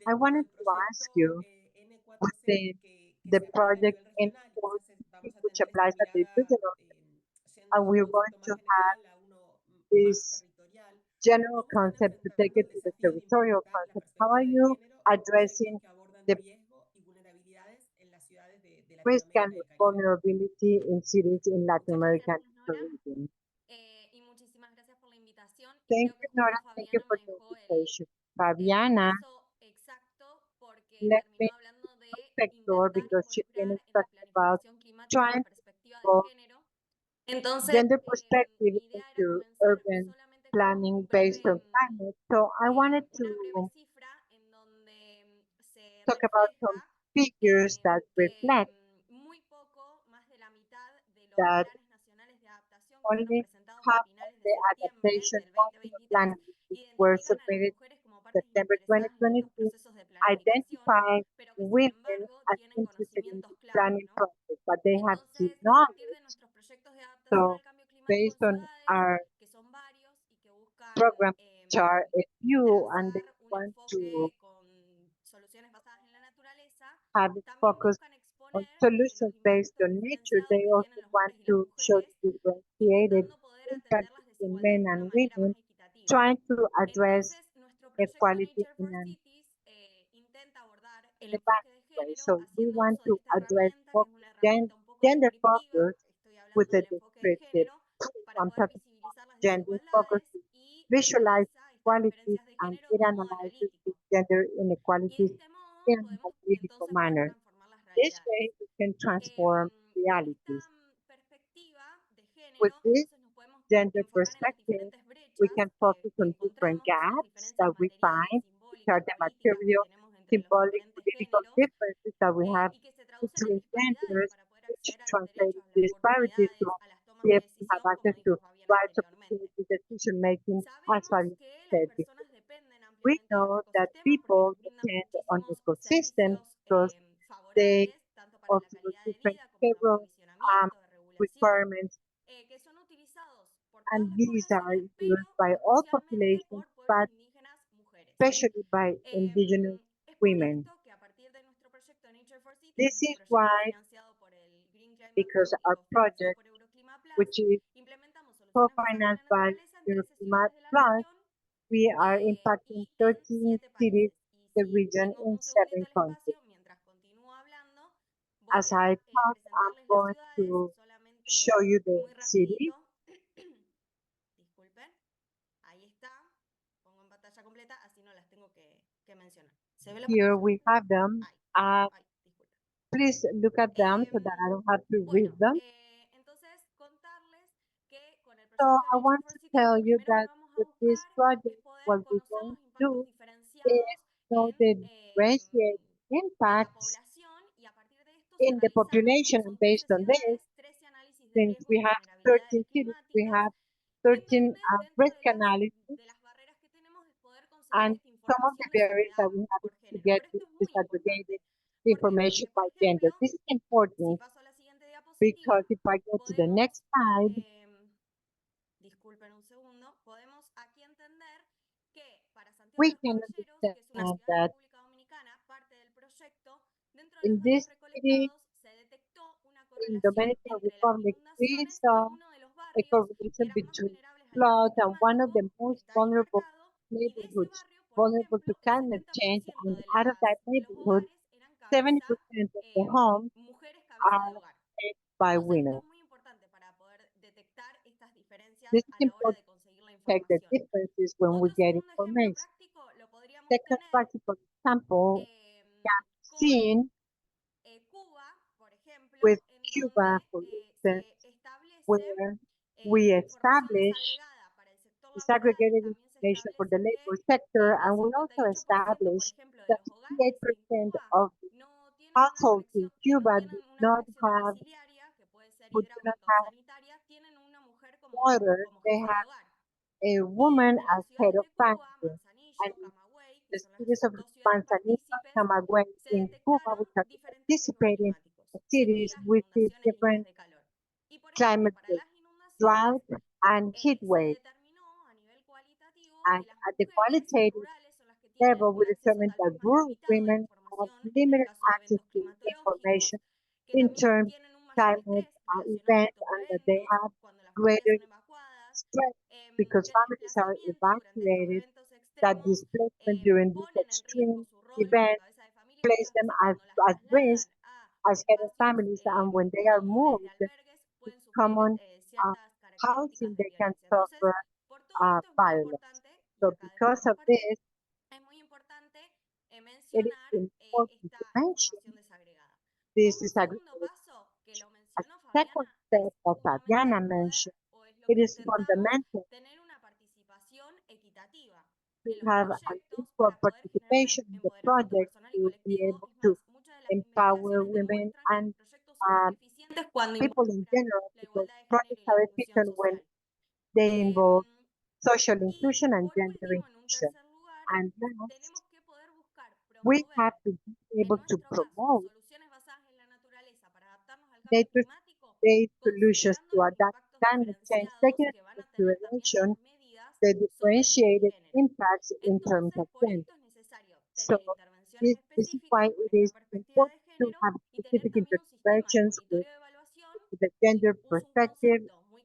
I dentro wanted del to ask proyecto you N4C within que the se aplica a project nivel regional, N4, entonces vamos a which tener esta applies at the mirada regional, yendo and de un we're going concepto to más have general a uno más this territorial. general ¿Cómo están concept to take enfrentando it el to the desafío de territorial implementar la concept. How are perspectiva de you género en proyectos addressing que abordan the riesgo y vulnerabilidades en las ciudades de risk and Latinoamérica y el Caribe? vulnerability in cities in Latin Muchas America gracias, and the Nora, Caribbean? y muchísimas gracias por la invitación. Y Thank creo que you, justo Nora. Thank you Fabiana for me the dejó invitation. el Fabiana paso exacto porque left me terminó hablando de sector intentar because she involucrar finished en la talking about planificación climática la trying perspectiva de to género. Entonces, gender perspective mi idea era into comenzar urban solamente con planning based on climate. So I wanted una breve to cifra en donde se talk about some refleja figures that que reflect muy poco más de la mitad de los that planes nacionales de adaptación que fueron only presentados a half of finales de the septiembre adaptation del functional 2023 plans were identifican a las submitted mujeres como partes September interesadas en estos 2022 procesos de planificación, identify pero que sin women embargo as tienen interested in conocimientos the clave, planning ¿no? process, but they have key Entonces, a partir de knowledge. nuestros proyectos de adaptación So al cambio climático based en on ciudades, our que son varios y que buscan program, which are a few, and they trazar un want to enfoque con soluciones basadas en la naturaleza, have it también focused buscan on exponer los solutions based impactos on nature, diferenciados they que also tienen los want hombres y las to show mujeres, the differentiated intentando poder impact atender las between desigualdades men de una and manera más women, equitativa. trying to address Entonces, nuestro proyecto equality Nature in for an Cities intenta abordar el enfoque de balanced way. género So we haciendo want uso de to esta address herramienta, que es una herramienta un poco gender descriptiva, focus estoy with hablando a del enfoque de descriptive. género, para I'm poder talking visibilizar las gender focus desigualdades to y visualize analiza estas equalities diferencias de and género de data un modo analysis analítico. with gender Y de inequalities este modo in an podemos analytical entonces poder manner. transformar las This realidades. way we can transform Con esta realities. perspectiva de With género, this entonces nos podemos gender enfocar en las perspective, diferentes we brechas can focus que on different encontramos, que son las gaps diferencias that we materiales, find, which are simbólicas, the políticas que material, tenemos entre los symbolic, diferentes political géneros differences that we have y que se traducen en between disparidades genders, para poder which acceder a los translate derechos, a las disparities to oportunidades, a las tomas be de able to have decisión, como access to dijo Fabián rights, anteriormente. opportunities, decision making, as Sabemos Fabian que las said before. personas dependen We ampliamente de los know that ecosistemas porque people nos brindan depend on muchísimos ecosystems servicios because they favorables, tanto para la also calidad de different vida como de several aprovisionamiento, de regulación, requirements, que son utilizados por and todas las these are poblaciones, pero used by all crucialmente populations, por pueblos but indígenas, mujeres. especially by indigenous Es por women. esto que a partir de nuestro proyecto Nature for Cities, que This es un is proyecto why, financiado por el Green Climate because Fund y our cofinanciado project, por Euroclima Plus, which is implementamos soluciones basadas en la co-financed by naturaleza en 13 Euroclimat ciudades de la Plus, región we are y impacting en 13 7 cities, países. Y the si region, tengo in un segundito 7 el countries. espacio, mientras continúo hablando, voy As I a talk, I'm presentarles las going ciudades to show solamente you the muy cities. rapidito. Disculpen, ahí está. Pongo en pantalla completa, así no las tengo que mencionar. ¿Se ve la Here pantalla? we have them. Ay, disculpen. Please look at them so that I don't have to Bueno, read them. entonces contarles que con el So proyecto I Nature want for to Cities tell lo you primero que that vamos a with this buscar es project, poder what we're conocer going los to impactos do diferenciados is know the differentiate en la impacts población y a partir de esto se in the realizaron, como population. And son 13 based on this, ciudades, 13 análisis de since riesgo we y have vulnerabilidades 13 cities, we climáticas, have en 13 donde dentro risk analysis de las barreras que tenemos es poder conseguir and esta some of the información barriers that desagregada we have por to género. get Pero esto es muy disaggregated importante. ¿Por qué? information Porque, por by gender. ejemplo, This is si important paso a la siguiente diapositiva, because if I go to the podemos, next slide, disculpen un segundo, podemos aquí entender que para Santiago de we los can Caballeros, que es una understand ciudad de that República Dominicana, parte del proyecto, dentro de in los datos this city, recolectados se detectó una in correlación Dominican entre las Republic, we inundaciones y saw uno de los a barrios que correlation eran más between vulnerables al cambio floods and one of climático, the que most está ahí vulnerable marcado, y de ese neighborhoods barrio, por vulnerable to ejemplo, el climate change, 70% and de, out of that de los neighborhood, hogares eran 70% cabeza, of the homes mujeres cabeza de are hogar. made by Entonces, esto women. es muy importante para poder detectar estas diferencias This is a la hora important de conseguir la to check the información. differences when we Otro get segundo ejemplo information. práctico lo podríamos Second tener practical example, con seen Cuba, por ejemplo, with en Cuba, donde for se instance, establece where we información establish desagregada para el sector laboral, disaggregated también se information for the establece que labor sector, el and we also 58%, por established ejemplo, de that los hogares en 58% Cuba of no tienen una households in conexión, que no Cuba do tienen una not conexión have, domiciliaria, que puede ser who do not hidráulica o have sanitaria, tienen una mujer water. como They jefa de have hogar. a Y woman en las as head ciudades of de Cuba, family. And Manzanillo, in Camagüey, que the son las cities of dos ciudades Manzanillo and partícipes, Camagüey se in Cuba, detectaron which are diferentes fenómenos participating climáticos, cities, sequías, we see inundaciones y días different de calor. Y por ejemplo, climate para las inundaciones drought and heat se waves. determinó a nivel cualitativo And que las at the mujeres qualitative rurales son las que tienen level, we un acceso determined tal that vez más rural limitado a la women have información en el limited caso de access eventos to climatológicos, information que in también terms tienen un of mayor climate estrés relacionado a events, estos and that they eventos, have cuando las familias greater son evacuadas, stress because que el families are desplazamiento durante estos evacuated, eventos that extremos displacement during these ponen en riesgo extreme su rol como events cabeza de familia y place muchas them veces cuando las at risk trasladan a as head of espacios families, and when they are comunes de moved albergues to pueden sufrir common uh, ciertas características housing, de they can violencia. Entonces, suffer por todo esto es muy violence. importante, y So acá dejo because de of compartir, this, es muy importante it is mencionar important esta to mention información desagregada. this Como un segundo disaggregation. paso, que lo A mencionó second Fabiana, step, es as fundamental Fabiana poder, mentioned, o es lo it que is intentamos, fundamental tener una participación equitativa to en los have an proyectos equal para poder generar participation in the empoderamiento project personal y to be colectivo. able Es to más, muchas de las empower investigaciones women demuestran que los and proyectos son más um, eficientes cuando people in involucran general, la because igualdad de género projects y la are inclusión efficient when social. they involve Em, social y inclusion and por gender último, en un inclusion. tercer lugar, And last, tenemos que poder buscar we have promover, to be en able to nuestro caso, promote soluciones basadas en la naturaleza para adaptarnos al cambio climático, nature-based solutions considerando to los adapt impactos climate change, diferenciados taking que van into a tener también las consideration medidas the sobre differentiated género. impacts in terms Entonces, of por gender. esto es necesario So tener intervenciones this is why específicas con it esta is perspectiva de important to género have y tener specific también un sistema de interventions with monitoreo de evaluación. the Y gender uso un perspective, concepto muy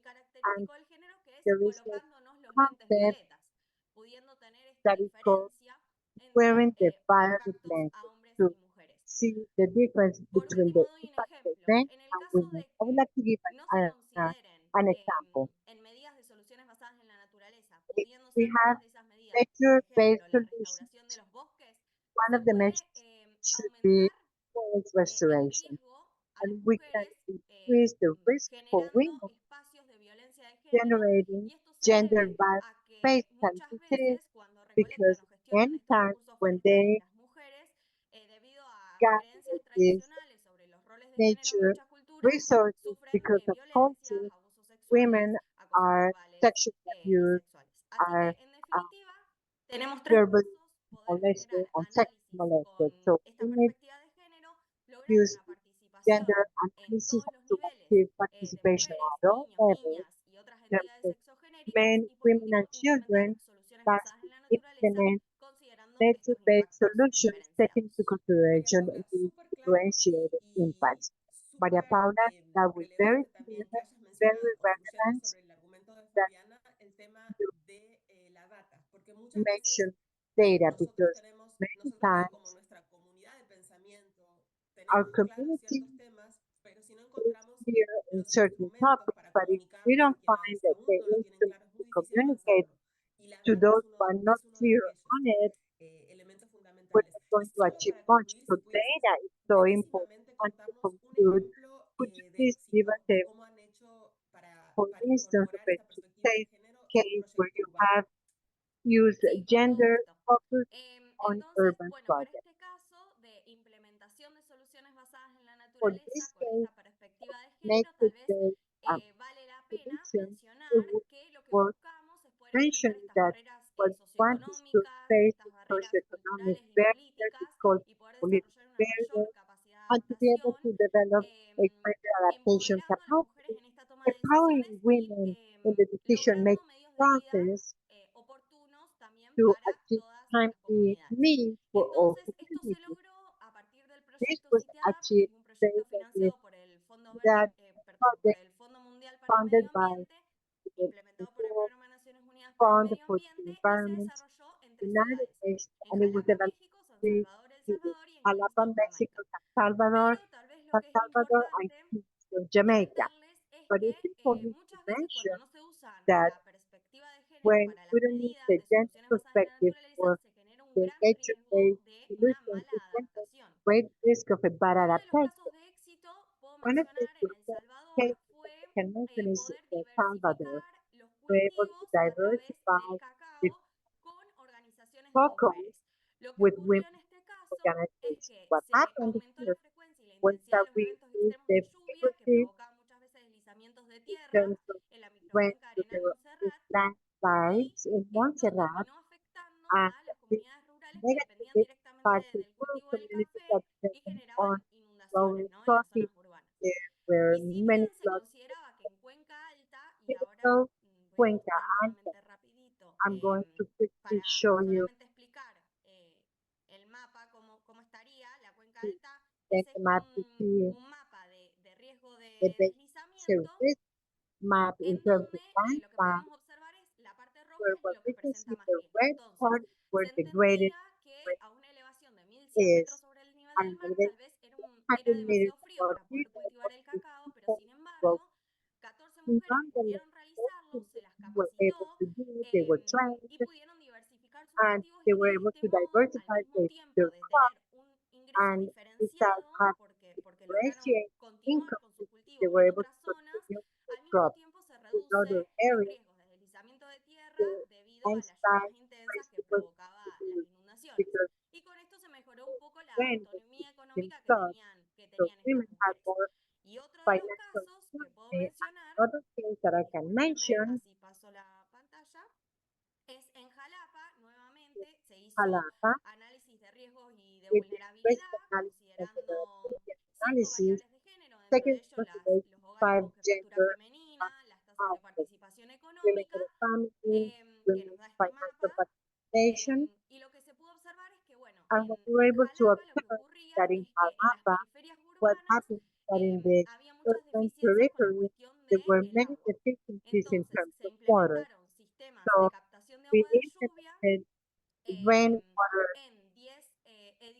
and característico del género que es there is a colocándonos los lentes concept violetas, pudiendo tener esta that is called diferencia entre wearing the violet impactos a lenses hombres to y mujeres. see the difference Por between último, the doy un impact of ejemplo. men En el and caso women. de I would que like to give no se consideren an example. en medidas de soluciones basadas en la naturaleza, If pudiendo we ser have muchas de esas medidas, por nature-based ejemplo, la restauración de solutions, los bosques, one se of the puede measures should be aumentar forest el restoration. riesgo a las And we can mujeres increase the risk for generando women espacios de violencia de género, generating y esto se gender debe violence a que muchas fatality, veces cuando recolectan because o gestionan estos anytime recursos when forestales they las mujeres, debido a gather creencias these tradicionales sobre los roles de género en nature muchas culturas, resources sufren because of violencia, culture, abusos sexuales, women acosos are verbales sexually y abused, sexuales. Así que, are en uh, definitiva, tenemos tres verbally pasos: poder molested, generar and sexually análisis con molested. So esta we need perspectiva de género, lograr use una gender participación en analysis todos and los to niveles achieve de participation mujeres, at all niños, levels niñas y otras in terms entidades of sexogenéricas, men, y por women, último, and implementar children. soluciones That's basadas to en la naturaleza, implement considerando estos nature-based impactos solutions taking into diferenciados. María consideration Paula, the súper claro differentiated y impacts. Maria súper Paula, that was very relevante clear, también que hayas very mencionado, construyendo relevant, sobre el argumento de that Fabiana, el tema you de la data, porque muchas veces mentioned data, nosotros because tenemos, many nosotros digo como times nuestra comunidad de pensamiento, our tenemos claros community ciertos temas, pero si no is encontramos clear in los certain instrumentos topics, para but if we comunicarnos a don't quien find aún that the no lo tienen instrument claro, es to muy difícil communicate avanzarlo. Y la to data those who are not es uno de clear aquellos on it, elementos we're fundamentales. not Y going to solo achieve para much. concluir, So si pudieses data is so important. brevísimamente And to contarnos un conclude, ejemplo could you de please give éxito us de a, cómo han hecho for para instance, of incorporar a esta perspectiva de success género en un case where proyecto you urbano? have used Sí, con todo gender gusto. focus on Entonces, urban bueno, para projects? este caso de implementación de soluciones basadas en la For naturaleza this con case, esta perspectiva de género, tal vez nature-based vale la pena solution, it mencionar would que lo que work. buscamos es poder enfrentar Mention estas that barreras what we want is to socioeconómicas, face estas the barreras socioeconomic culturales y barriers, políticas, it's called y poder political desarrollar una mayor barriers, capacidad de and to be able adaptación, to develop a greater adaptation empoderando a las mujeres capacity, en esta toma de decisiones empowering y women in the decision-making logrando medios de vida process oportunos también to para achieve todas las timely comunidades. needs for all Entonces, esto se communities. logró a partir del This proyecto was CITEADAPT, que es achieved un proyecto based on the financiado por el Fondo Verde, that perdón, por project el Fondo Mundial para el funded Medio by Ambiente, the implementado por el World Programa de Naciones Unidas para el Fund Medio for the Ambiente, y se Environment, desarrolló en tres United ciudades: Nations, en and it was Jalapa, developed México; San in Salvador, El Salvador; y en Jalapa, Kingston, Mexico, Jamaica. San Salvador, Pero tal vez lo San que es Salvador, and importante Kingston, Jamaica. comentarles es But it's que important to muchas veces cuando mention no se usan that la perspectiva de género when para we las don't use medidas the de gender soluciones basadas en la perspective naturaleza, for se genera un the gran riesgo nature-based de una solution mala presents adaptación. great risk of a bad Uno de los casos adaptation. de éxito, puedo One of the mencionar en El Salvador, cases fue I can mention is poder El Salvador. diversificar los We're able to cultivos a través diversify del the cacao con organizaciones de cocoa mujeres. Lo que with ocurrió en women este caso es organizations. que What se happened aumentó la here frecuencia y la was intensidad that de los we eventos used extremos the de lluvia que frequency provocaban muchas veces deslizamientos de in tierra terms of en la when microcuenca de arena de the Montserrat, y landslides in esto Montserrat terminó afectando and a las the comunidades rurales que dependían negative directamente part to del rural cultivo del communities café that y depend generaban on inundaciones, growing ¿no?, en las coffee. zonas urbanas. There were Y si many bien se floods. consideraba que en Cuenca Alta, y ahora So, voy a Cuenca mostrar Alta, nuevamente rapidito, I'm going to quickly para show you solamente explicar el mapa, cómo estaría, la Cuenca Alta the es map to see un mapa de riesgo the de basic deslizamiento, risk map in en terms of donde lo que landslide, podemos observar es la parte roja where es what lo que we can presenta see más the riesgo. red Entonces, part where se the greatest entendía que risk a una elevación de 1100 metros is, sobre el nivel and del mar within tal vez era 100 meters demasiado frío above para sea poder cultivar el level, cacao, pero sin well, embargo, 14 mujeres nonetheless, pudieron realizarlo, se las were able capacitó to do it, they were y trained, pudieron diversificar sus and cultivos they y were de able este to modo, al diversify mismo their tiempo de crop tener un ingreso and besides diferenciado, having porque lograron differentiate continuar income, con sus they cultivos were en able otras to zonas, continue the al mismo crop tiempo se in reduce other los areas. riesgos de deslizamiento de tierra The debido a las lluvias landslide intensas que risk was provocaba las reduced inundaciones. because Y con esto se mejoró un poco la when the autonomía system económica starts, que so tenían estas women had mujeres. more Y otro de los financial casos que puedo autonomy. mencionar, Other things that I can discúlpenme, mention así paso la pantalla, es en Jalapa, is nuevamente se hizo Jalapa análisis de riesgos y de with the risk vulnerabilidad, analysis and considerando vulnerability 5 analysis. variables de género, dentro de Second, ellos consider los hogares five con jefatura gender femenina, las tasas de aspects. participación Women económica, in the family, que women's nos da este financial mapa. participation. Y lo que se pudo observar es que, bueno, And what we were en able to Jalapa lo que observe ocurría that in es que en las Jalapa, periferias what urbanas happened that in the había muchas urban deficiencias con la periphery, cuestión there were del many agua. deficiencies in Entonces, terms se of water. implementaron sistemas de So captación de we agua de lluvia implemented rainwater en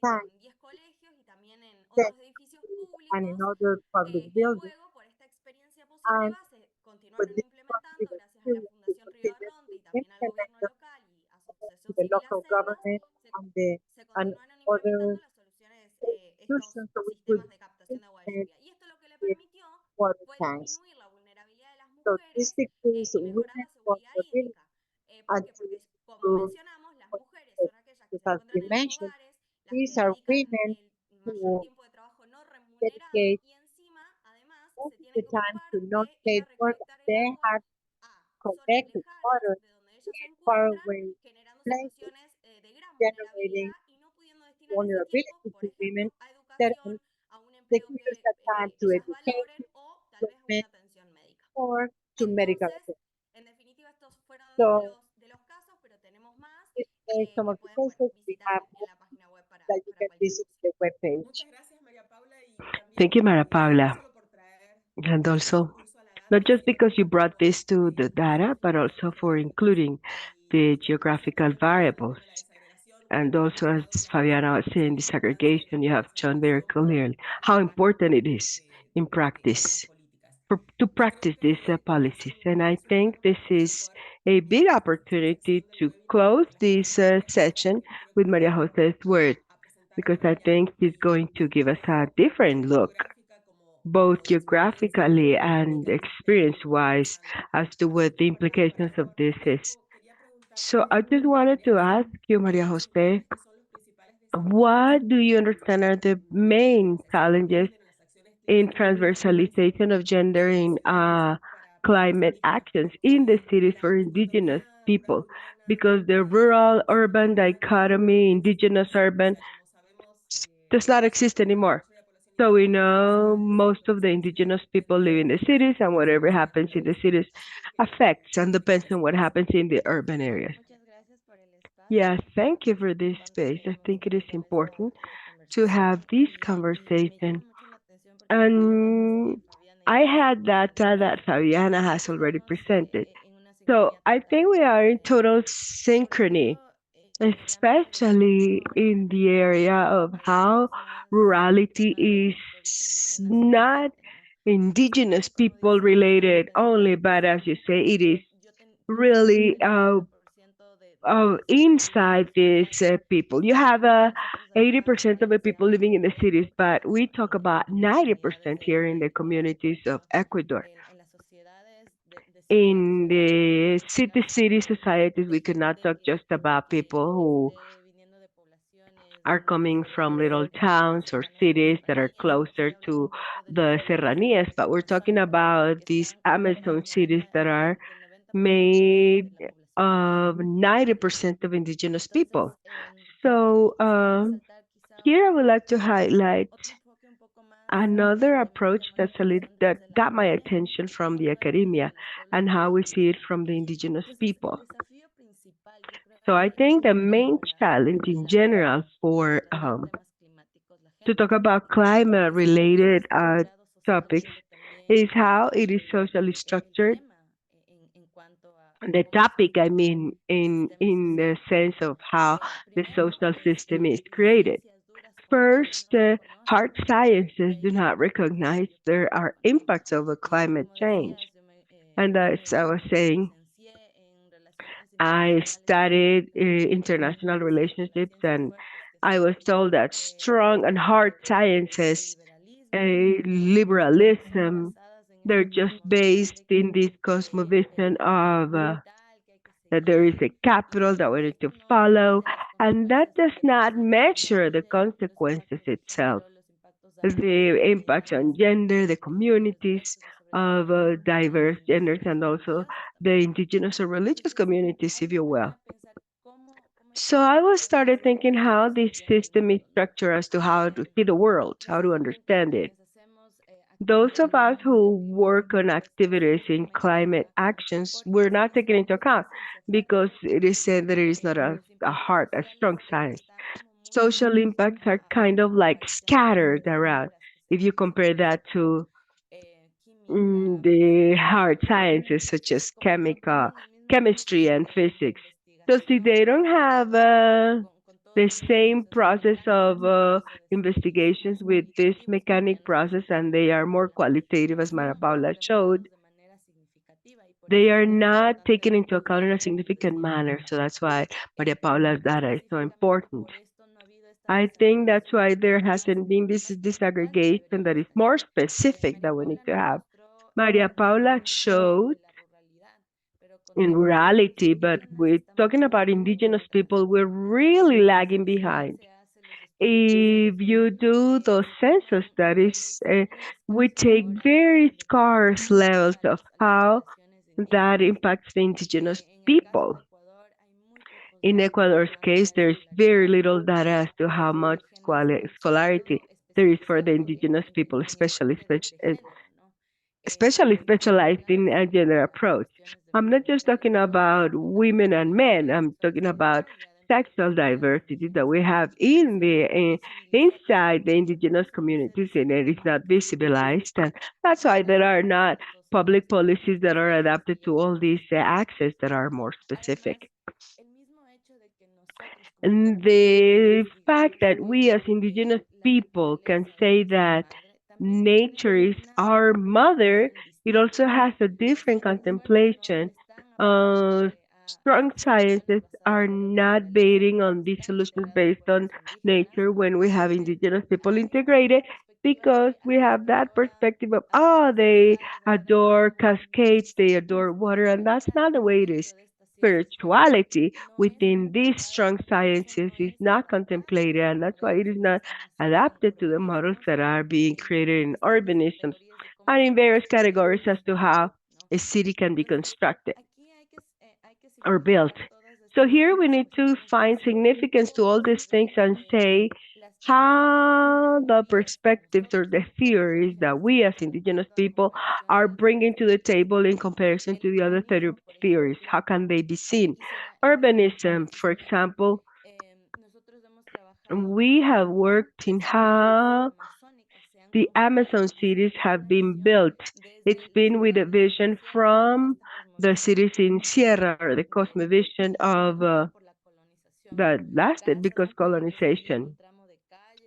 tanks, 10 colegios y también en otros tanks, edificios and públicos. in other public Y buildings. luego, por esta experiencia And positiva, se with continuaron this implementando, positive gracias a la experience, we Fundación Río continued Arronte to y también al implement gobierno them local y Asociación to the Civil local Hacendas, government and the se and continuaron other implementando las soluciones, estos institutions, so we could sistemas de captación de agua de implement lluvia. Y esto lo que le the permitió water fue tanks. disminuir la vulnerabilidad de las So this mujeres decrease y mejorar la women's seguridad vulnerability hídrica. ¿Por and qué? to Porque, como improve mencionamos, las what mujeres son aquellas que se as encuentran we en los mentioned, hogares, las que these are dedican women el mayor who tiempo de trabajo no remunerado dedicate y encima, además, most se of tienen the que time ocupar to de ir a non-paid work. recolectar el They agua have a zonas collected lejanas water de donde ellas se in encuentran, faraway generando places, situaciones de gran generating vulnerabilidad y no pudiendo destinar ese tiempo, vulnerability por to women ejemplo, a that educación, a un they empleo can use que that time to ellas educate valoren o tal vez a women una atención médica. or to medical Entonces, care. en definitiva, estos fueron dos So de los casos, pero tenemos más these are some que of the pueden, bueno, cases we visitar have en la página web that you para can cualquier visit cosa. the webpage. Muchas gracias, María Paula, y también Thank you, Maria no Paula. solo por traer And also, recurso a la data, not just sino because you también brought por this to the data, but also for including the geographical variables. bueno, la desagregación, And como also, as hemos hablado ya Fabiana was saying, la importancia de disaggregation, you la have shown very desagregación clearly para how aplicar important it is in estas practice, políticas. to Y creo practice these que policies. And I es una gran think this oportunidad is poder a big finalizar esta opportunity sección del to webinar close con las this palabras de María Paula, session porque creo que with Maria va Jose's words, a presentar because I ya think she's going to give us a different tanto look, geográfica como both de experiencia geographically and técnica de lo que estamos experience-wise, realizando. as to Así what que the implications para of robar this más is. tiempo, quería So preguntarte, I just wanted María to José, ask you, Maria ¿cuáles Jose, consideras que son los principales desafíos what do you understand are the en la main transversalización de challenges género en las acciones in climáticas en las ciudades? transversalization of gender ¿Qué in posibilidades para los climate indígenas? actions in the Porque cities for la indigenous dicotomía people? rural-urbana Because the en rural-urban Centroamérica dichotomy, no existe casi. O indigenous-urban, sea, como sabemos, does not exist la anymore. mayoría de la población So we indígena vive en las know ciudades y most por of the eso las indigenous ciudades people live in permiten the que cities, and las whatever cosas sean happens in the mejores. cities Así que affects and quería depends ver on si what puedes happens in the urban areas. Muchas gracias por el espacio. Yes, thank you for this Vamos a space. I tener think mucho it is tiempo en important esta to have conversación this y me llama conversation. mucho la atención porque ya las datas And que Fabiana I y María had data that Fabiana has already estamos presented. en una So sincronía I total. think we are in total Por un synchrony, lado, en el ámbito de especially cómo in the area of how es más rurality tema is de pueblos indígenas not solamente, ¿no? indigenous Como people dice, related la only, but as you say, it is yo tuve la really suerte del 80% inside these people. You have 80% of the people living in the cities, but we talk about 90% here in the communities of Ecuador. In the city societies, we cannot talk just about people who are coming from little towns or cities that are closer to the serranias, but we're talking about these Amazon cities that are made of 90% of indigenous people. So here I would like to highlight another approach that got my attention from the academia and how we see it from the indigenous people. So I think the main challenge in general for to talk about climate related topics is how it is socially structured. The topic, I mean, in the sense of how the social system is created. First, hard sciences do not recognize there are impacts of a climate change. And as I was saying, I studied international relationships, and I was told that strong and hard sciences, liberalism, they're just based in this cosmovision of that there is a capital that we need to follow, and that does not measure the consequences itself, the impacts on gender, the communities of diverse genders, and also the indigenous or religious communities, if you will. So I was started thinking how this system is structured as to how to see the world, how to understand it. Those of us who work on activities in climate actions were not taken into account because it is said that it is not a strong science. Social impacts are kind of like scattered around. If you compare that to the hard sciences such as chemistry and physics. So see, they don't have the same process of investigations with this mechanic process, and they are more qualitative, as Mara Paula showed. They are not taken into account in a significant manner. So that's why Maria Paula's data is so important. I think that's why there hasn't been this disaggregation that is more specific that we need to have. Maria Paula showed in rurality, but we're talking about indigenous people, we're really lagging behind. If you do those census studies, we take very scarce levels of how that impacts the indigenous people. In Ecuador's case, there's very little data as to how much scholarity there is for the indigenous people, especially specialized in a gender approach. I'm not just talking about women and men. I'm talking about sexual diversity that we have in the inside the indigenous communities, and it is not visibilized. And that's why there are not public policies that are adapted to all these access that are more specific. And the fact that we as indigenous people can say that nature is our mother, it also has a different contemplation. Strong sciences are not betting on these solutions based on nature when we have indigenous people integrated, because we have that perspective of, oh, they adore cascades, they adore water, and that's not the way it is. Spirituality within these strong sciences is not contemplated, and that's why it is not adapted to the models that are being created in urbanisms and in various categories as to how a city can be constructed or built. So here we need to find significance to all these things and say how the perspectives or the theories that we as indigenous people are bringing to the table in comparison to the other theories, how can they be seen? Urbanism, for example, we have worked in how the Amazon cities have been built. It's been with a vision from the cities in Sierra, or the cosmovision of that lasted because colonization.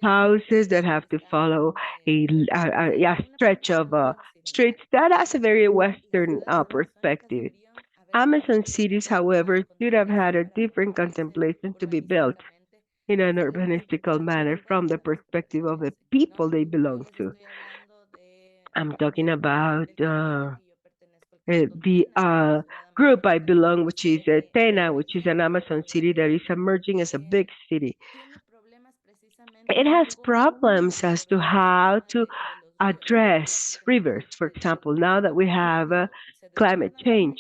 Houses that have to follow a stretch of streets. That has a very Western perspective. Amazon cities, however, should have had a different contemplation to be built in an urbanistical manner from the perspective of the people they belong to. I'm talking about the group I belong, which is Tena, which is an Amazon city that is emerging as a big city. It has problems as to how to address rivers. For example, now that we have climate change,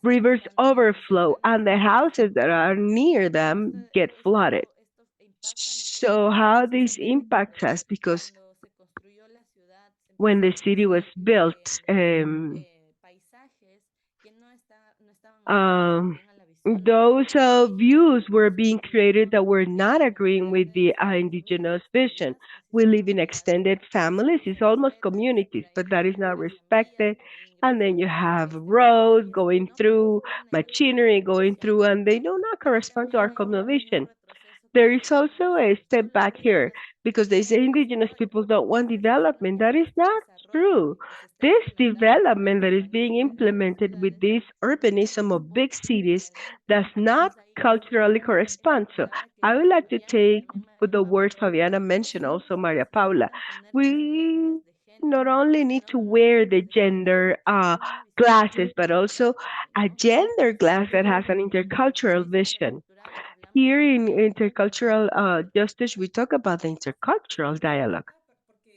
rivers overflow and the houses that are near them get flooded. So how this impacts us, because when the city was built, um, those views were being created that were not agreeing with the indigenous vision. We live in extended families, it's almost communities, but that is not respected. And then you have roads going through, machinery going through, and they do not correspond to our cosmovision. There is also a step back here because they say indigenous people don't want development. That is not true. This development that is being implemented with this urbanism of big cities does not culturally correspond. So I would like to take the words Fabiana mentioned, also Maria Paula. We not only need to wear the gender glasses, but also a gender glass that has an intercultural vision. Here in intercultural justice, we talk about the intercultural dialogue.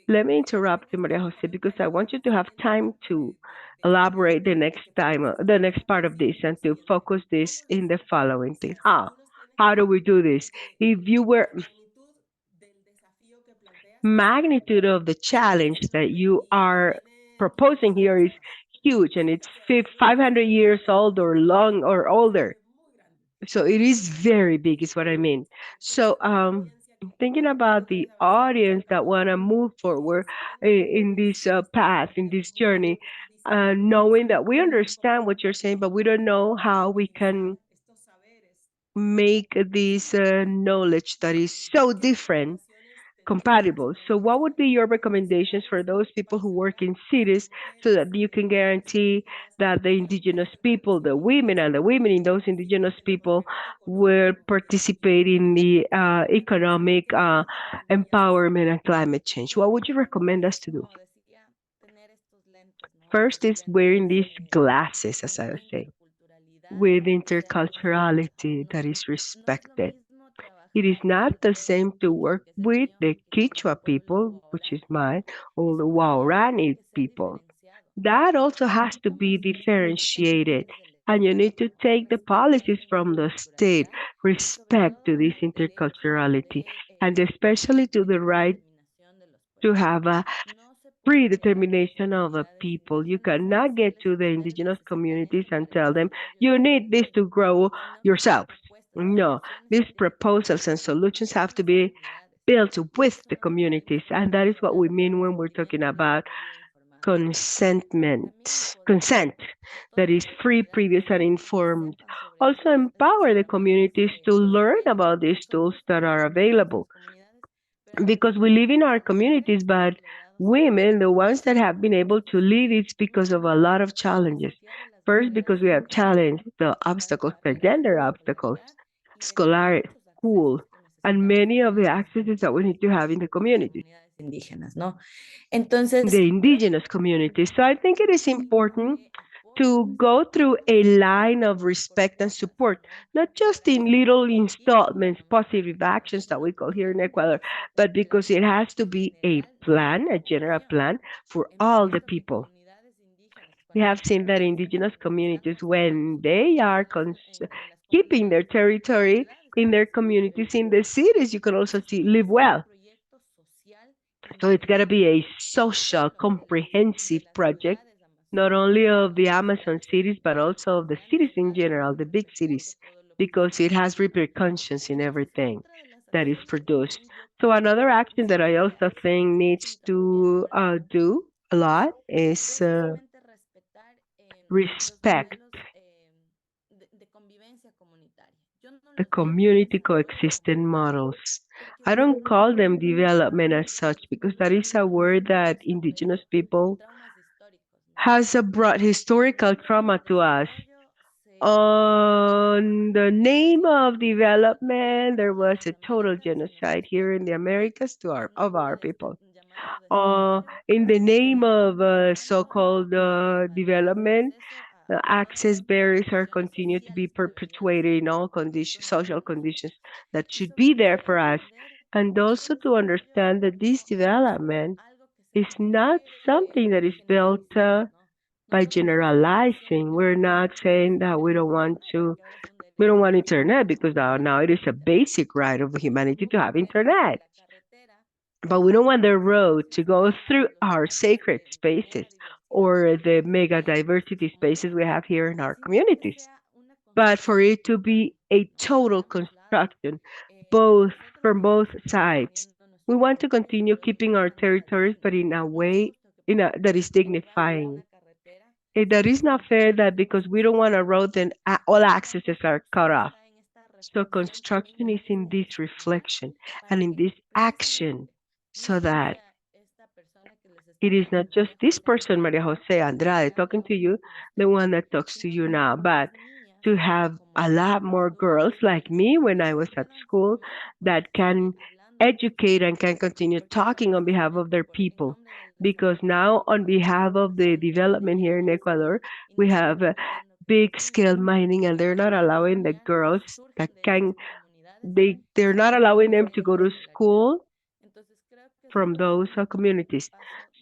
Let me interrupt you, Maria Jose, because I want you to have time to elaborate the next time, the next part of this, and to focus this in the following thing. How do we do this? If you were magnitude of the challenge that you are proposing here is huge, and it's 500 years old or long or older. So it is very big, is what I mean. So thinking about the audience that want to move forward in this path, in this journey, knowing that we understand what you're saying, but we don't know how we can make this knowledge that is so different compatible. So what would be your recommendations for those people who work in cities so that you can guarantee that the indigenous people, the women and the women in those indigenous people will participate in the economic empowerment and climate change? What would you recommend us to do? First is wearing these glasses, as I was saying, with interculturality that is respected. It is not the same to work with the Quechua people, which is mine, or the Waorani people. That also has to be differentiated. And you need to take the policies from the state, respect to this interculturality, and especially to the right to have a predetermination of the people. You cannot get to the indigenous communities and tell them, you need this to grow yourselves. No, these proposals and solutions have to be built with the communities. And that is what we mean when we're talking about consent that is free, previous, and informed. Also empower the communities to learn about these tools that are available, because we live in our communities, but women, the ones that have been able to lead, it's because of a lot of challenges. First, because we have challenged the obstacles, the gender obstacles, school, and many of the accesses that we need to have in the communities, indígenas, ¿no? Entonces, the indigenous communities. So I think it is important to go through a line of respect and support, not just in little installments, positive actions that we call here in Ecuador, but because it has to be a plan, a general plan for all the people. We have seen that indigenous communities, when they are keeping their territory in their communities, in the cities, you can also see live well. So it's got to be a social, comprehensive project, not only of the Amazon cities, but also of the cities in general, the big cities, because it has repercussions in everything that is produced. So another action that I also think needs to do a lot is respect the community coexistent models. I don't call them development as such because that is a word that indigenous people has brought historical trauma to us. On the name of development, there was a total genocide here in the Americas of our people. In the name of so-called development, access barriers are continued to be perpetuated in all social conditions that should be there for us. And also to understand that this development is not something that is built by generalizing. We're not saying that we don't want internet because now it is a basic right of humanity to have internet. But we don't want the road to go through our sacred spaces or the mega diversity spaces we have here in our communities. But for it to be a total construction, both from both sides. We want to continue keeping our territories, but in a way that is dignifying. That is not fair that because we don't want a road, then all accesses are cut off. So construction is in this reflection and in this action so that it is not just this person, Maria Jose Andrade, talking to you, the one that talks to you now, but to have a lot more girls like me when I was at school that can educate and can continue talking on behalf of their people. Because now, on behalf of the development here in Ecuador, we have big scale mining, and they're not allowing the girls that they're not allowing them to go to school from those communities.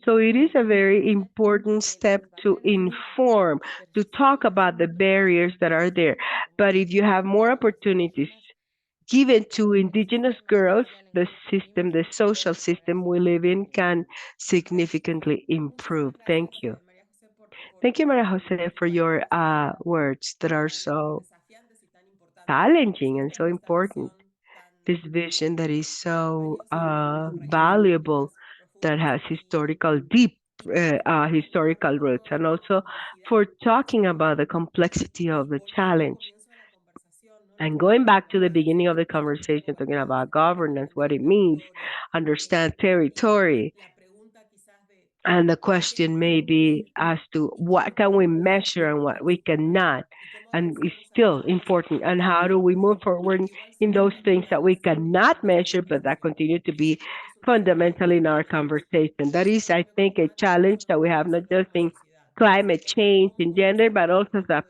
So it is a very important step to inform, to talk about the barriers that are there. But if you have more opportunities given to indigenous girls, the system, the social system we live in can significantly improve. Thank you. Thank you, Maria Jose, for your words that are so challenging and so important. This vision that is so valuable, that has deep historical roots, and also for talking about the complexity of the challenge. And going back to the beginning of the conversation, talking about governance, what it means, understand territory, and the question may be as to what can we measure and what we cannot, and it's still important. And how do we move forward in those things that we cannot measure, but that continue to be fundamental in our conversation? That is, I think, a challenge that we have not just in climate change, in gender, but also as a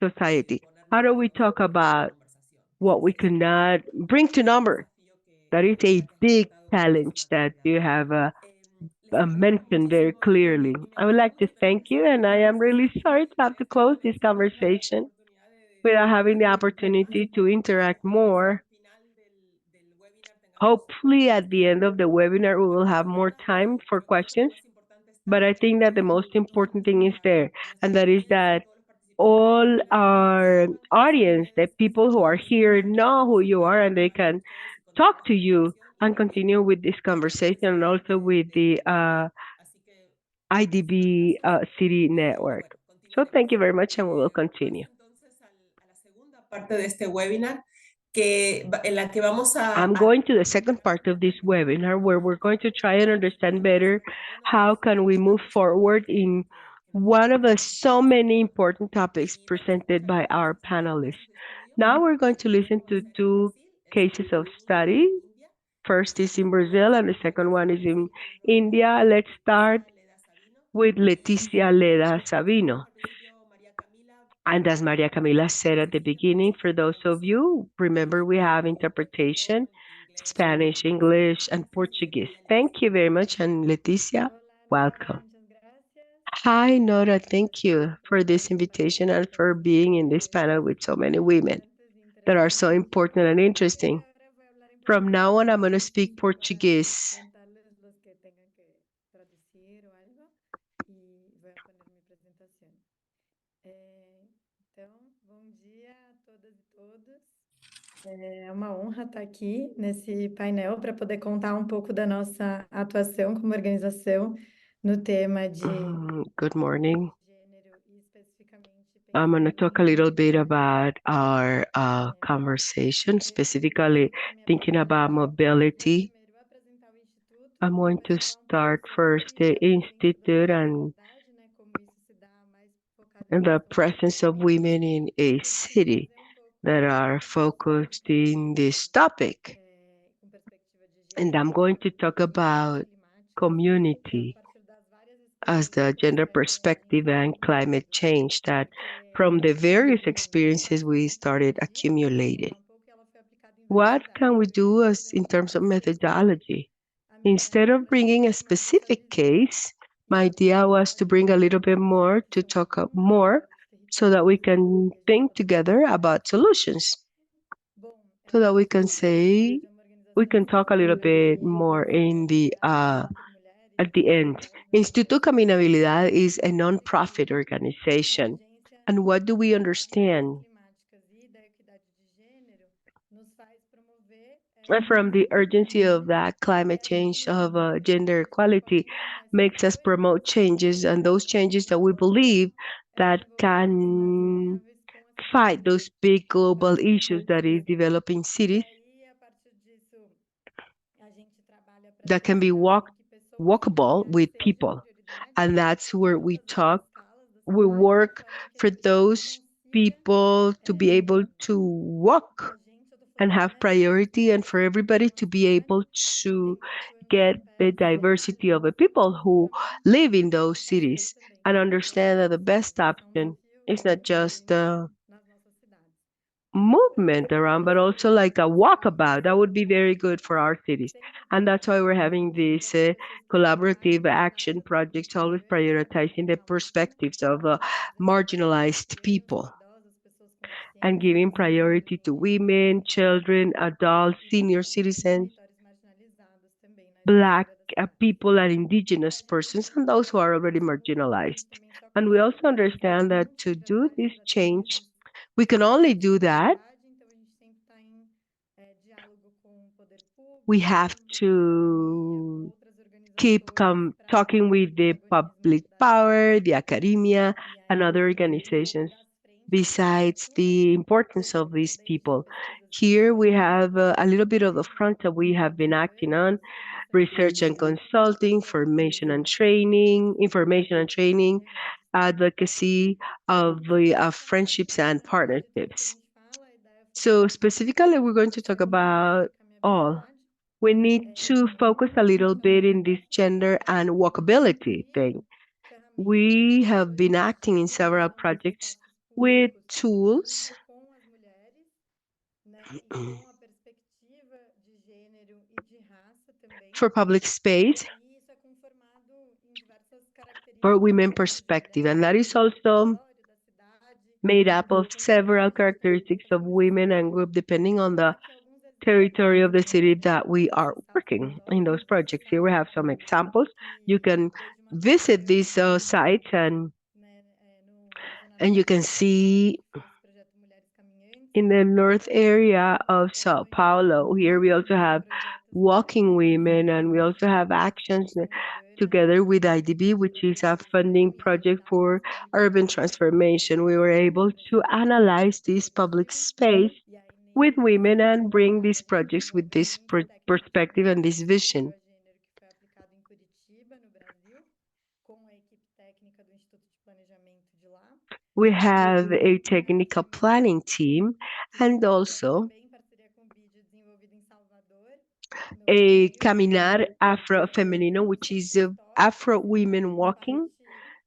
society. How do we talk about what we cannot bring to numbers? That is a big challenge that you have mentioned very clearly. I would like to thank you, and I am really sorry to have to close this conversation without having the opportunity to interact more. Hopefully, at the end of the webinar, we will have more time for questions. But I think that the most important thing is there, and that is that all our audience, the people who are here, know who you are, and they can talk to you and continue with this conversation, and also with the IDB City Network. So thank you very much, and we will continue. I'm going to the second part of this webinar, where we're going to try and understand better how can we move forward in one of the so many important topics presented by our panelists. Now we're going to listen to two cases of study. First is in Brazil, and the second one is in India. Let's start with Leticia Leda Sabino. And as Maria Camila said at the beginning, for those of you, remember we have interpretation, Spanish, English, and Portuguese. Thank you very much, and Leticia, welcome. Hi, Nora, thank you for this invitation and for being in this panel with so many women that are so important and interesting. From now on, I'm going to speak Portuguese. É uma honra estar aqui nesse painel para poder contar um pouco da nossa atuação como organização no tema de Good morning. gênero e especificamente I'm going to talk a little bit about our conversation, specifically thinking about mobility. I'm going to start first the Institute and the presence of women in a city that are focused in this topic. And I'm going to talk about community as the gender perspective and climate change that from the various experiences we started accumulating. What can we do as in terms of methodology? Instead of bringing a specific case, my idea was to bring a little bit more to talk more so that we can think together about solutions. So that we can say, we can talk a little bit more in the at the end. Instituto Caminabilidad is a non-profit organization. And what do we understand? From the urgency of that climate change, of gender equality, makes us promote changes, and those changes that we believe that can fight those big global issues that is developing cities that can be walkable with people. And that's where we work for those people to be able to walk and have priority, and for everybody to be able to get the diversity of the people who live in those cities and understand that the best option is not just movement around, but also like a walkabout. That would be very good for our cities. And that's why we're having these collaborative action projects, always prioritizing the perspectives of marginalized people and giving priority to women, children, adults, senior citizens, Black people and indigenous persons, and those who are already marginalized. And we also understand that to do this change, we can only do that. We have to keep talking with the public power, the academia, and other organizations besides the importance of these people. Here we have a little bit of the front that we have been acting on: research and consulting, information and training, advocacy of friendships and partnerships. So specifically, we're going to talk about all. We need to focus a little bit in this gender and walkability thing. We have been acting in several projects with tools for public space for women perspective, and that is also made up of several characteristics of women and group depending on the territory of the city that we are working in those projects. Here we have some examples. You can visit these sites and you can see in the north area of Sao Paulo. Here we also have walking women, and we also have actions together with IDB, which is a funding project for urban transformation. We were able to analyze this public space with women and bring these projects with this perspective and this vision. We have a technical planning team and also a Caminar Afro Femenino, which is Afro women walking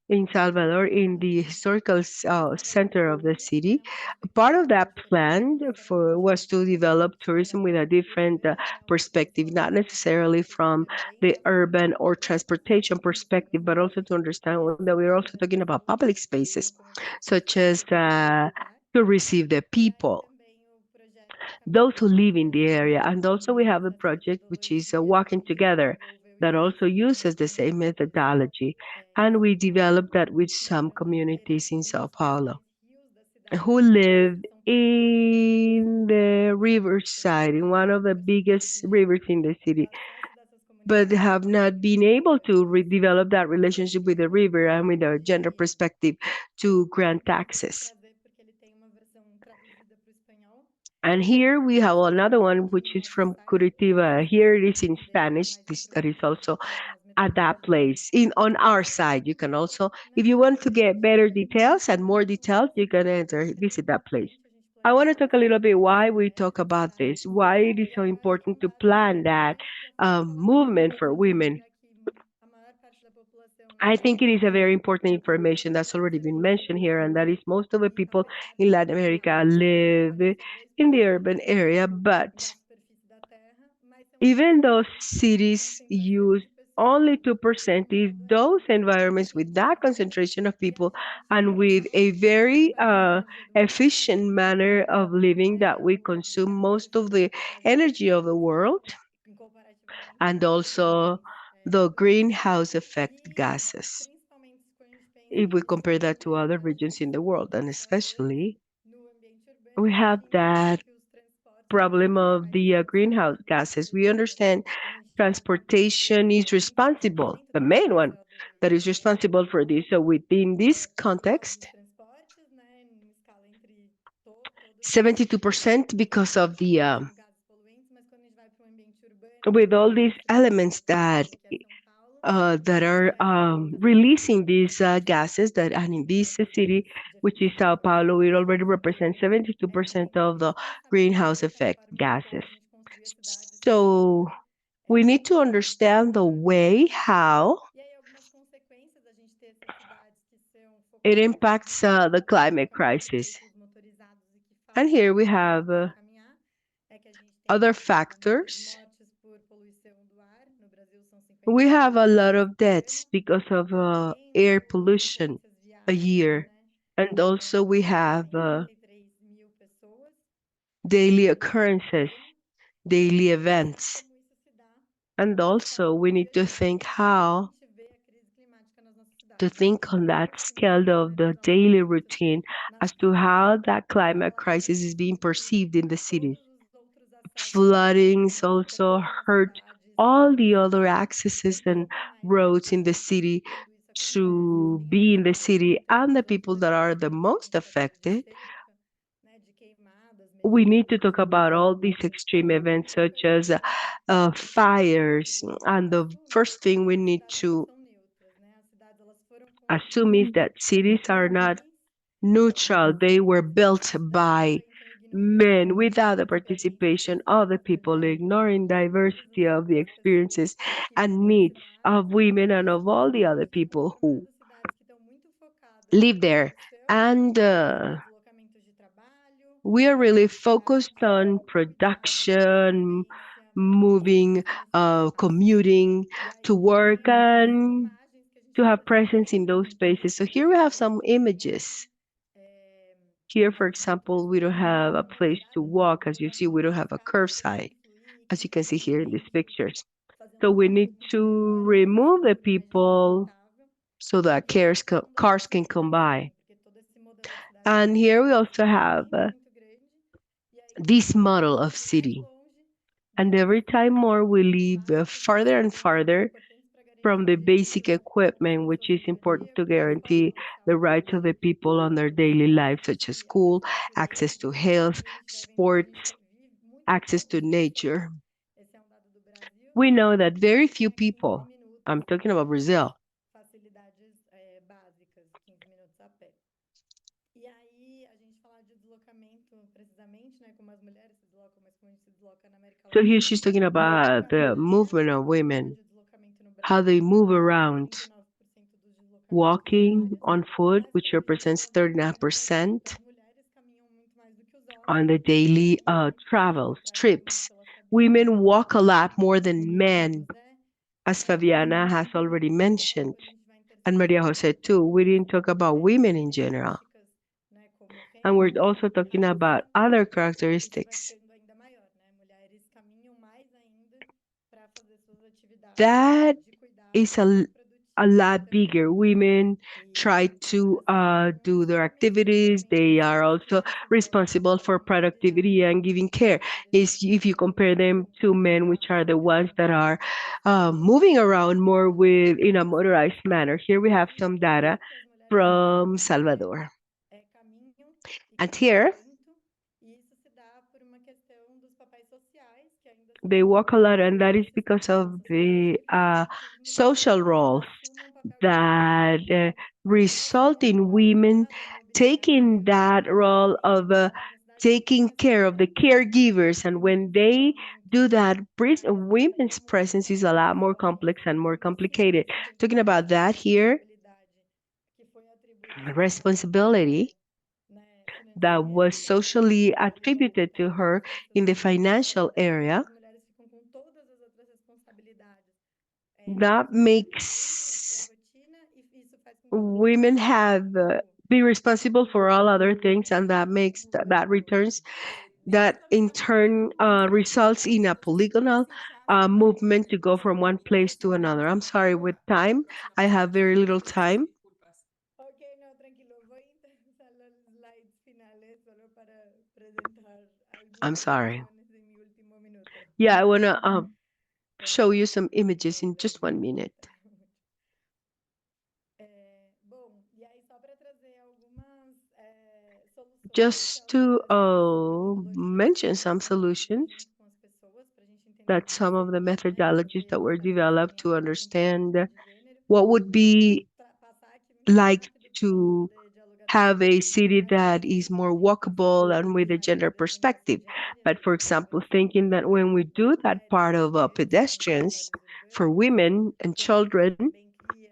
in Salvador, in the historical center of the city. Part of that plan was to develop tourism with a different perspective, not necessarily from the urban or transportation perspective, but also to understand that we're also talking about public spaces, such as to receive the people, those who live in the area. And also we have a project which is Walking Together that also uses the same methodology. And we developed that with some communities in Sao Paulo who live in the riverside, in one of the biggest rivers in the city, but have not been able to develop that relationship with the river and with a gender perspective to grant access. And here we have another one, which is from Curitiba. Here it is in Spanish. That is also at that place on our side. You can also, if you want to get better details and more details, you can visit that place. I want to talk a little bit why we talk about this, why it is so important to plan that movement for women. I think it is a very important information that's already been mentioned here, and that is most of the people in Latin America live in the urban area, but even though cities use only 2%, is those environments with that concentration of people and with a very efficient manner of living that we consume most of the energy of the world, and also the greenhouse effect gases, if we compare that to other regions in the world. And especially, we have that problem of the greenhouse gases. We understand transportation is responsible, the main one that is responsible for this. So within this context, 72% because of the with all these elements that are releasing these gases, that, and in this city, which is Sao Paulo, it already represents 72% of the greenhouse effect gases. So we need to understand the way how it impacts the climate crisis. And here we have other factors. We have a lot of deaths because of air pollution a year. And also we have daily occurrences, daily events. And also we need to think how to think on that scale of the daily routine as to how that climate crisis is being perceived in the cities. Floodings also hurt all the other accesses and roads in the city to be in the city, and the people that are the most affected. We need to talk about all these extreme events such as fires. And the first thing we need to assume is that cities are not neutral. They were built by men without the participation of the people, ignoring diversity of the experiences and needs of women and of all the other people who live there. And we are really focused on production, moving, commuting to work, and to have presence in those spaces. So here we have some images. Here, for example, we don't have a place to walk. As you see, we don't have a curbside, as you can see here in these pictures. So we need to remove the people so that cars can come by. And here we also have this model of city. And every time more we live farther and farther from the basic equipment, which is important to guarantee the rights of the people on their daily lives, such as school, access to health, sports, access to nature. We know that very few people, I'm talking about Brazil, so here she's talking about the movement of women, how they move around, walking on foot, which represents 39% on the daily travels, trips. Women walk a lot more than men, as Fabiana has already mentioned, and Maria Jose too. We didn't talk about women in general. And we're also talking about other characteristics. That is a lot bigger. Women try to do their activities. They are also responsible for productivity and giving care. If you compare them to men, which are the ones that are moving around more in a motorized manner. Here we have some data from Salvador. And here They walk a lot, and that is because of the social roles that result in women taking that role of taking care of the caregivers. And when they do that, women's presence is a lot more complex and more complicated. Talking about that here, responsibility that was socially attributed to her in the financial area, that makes women have be responsible for all other things, and that makes that returns that in turn results in a polygonal movement to go from one place to another. I'm sorry, with time, I have very little time. Ok, no, tranquilo. Voy a intentar los slides finales solo para presentar I'm algunas sorry. opciones en mi último minuto. Yeah, I want to show you some images in just 1 minute. Bom, e aí só para trazer algumas soluções que Just elas to apresentam, mention some solutions com as pessoas para a gente entender that como some of the seria, né, methodologies that desenvolver were os painéis developed também to com understand perspectiva de gênero. what would be Passar aqui muito like rápido para a gente to poder dialogar have depois. a city Mas, por that is exemplo, more a gente walkable consegue and with a aí gender representar essa perspective. agenda But for example, thinking that when we do that part of pedestrians for women and children também cria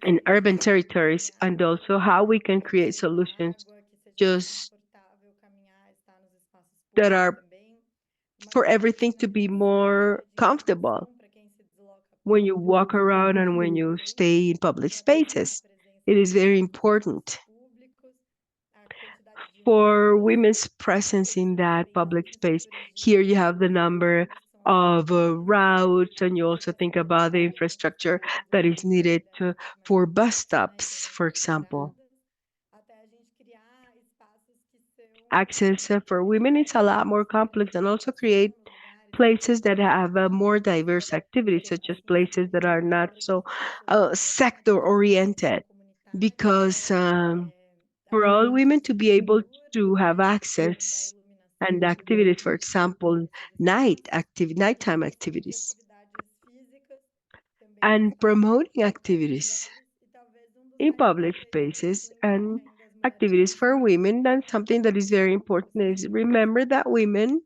in soluções urban para territories, and also how we can create solutions que seja just confortável caminhar, estar nos espaços that públicos are também. for everything to be more comfortable Para quem se desloca when you walk around and when you stay in public spaces. It is very important públicos, a quantidade de for women's presence in that public space. Here you have the number of routes, and you also think about the infrastructure that is needed for bus stops, for example. até a gente criar espaços que são Access for women is a lot more complex, and also create places that have more diverse activities, such as places that are not so sector oriented, because for all women to be able to have access and activities, for example, nighttime activities, and promoting activities in public spaces and activities for women, that's something that is very important. Is remember that women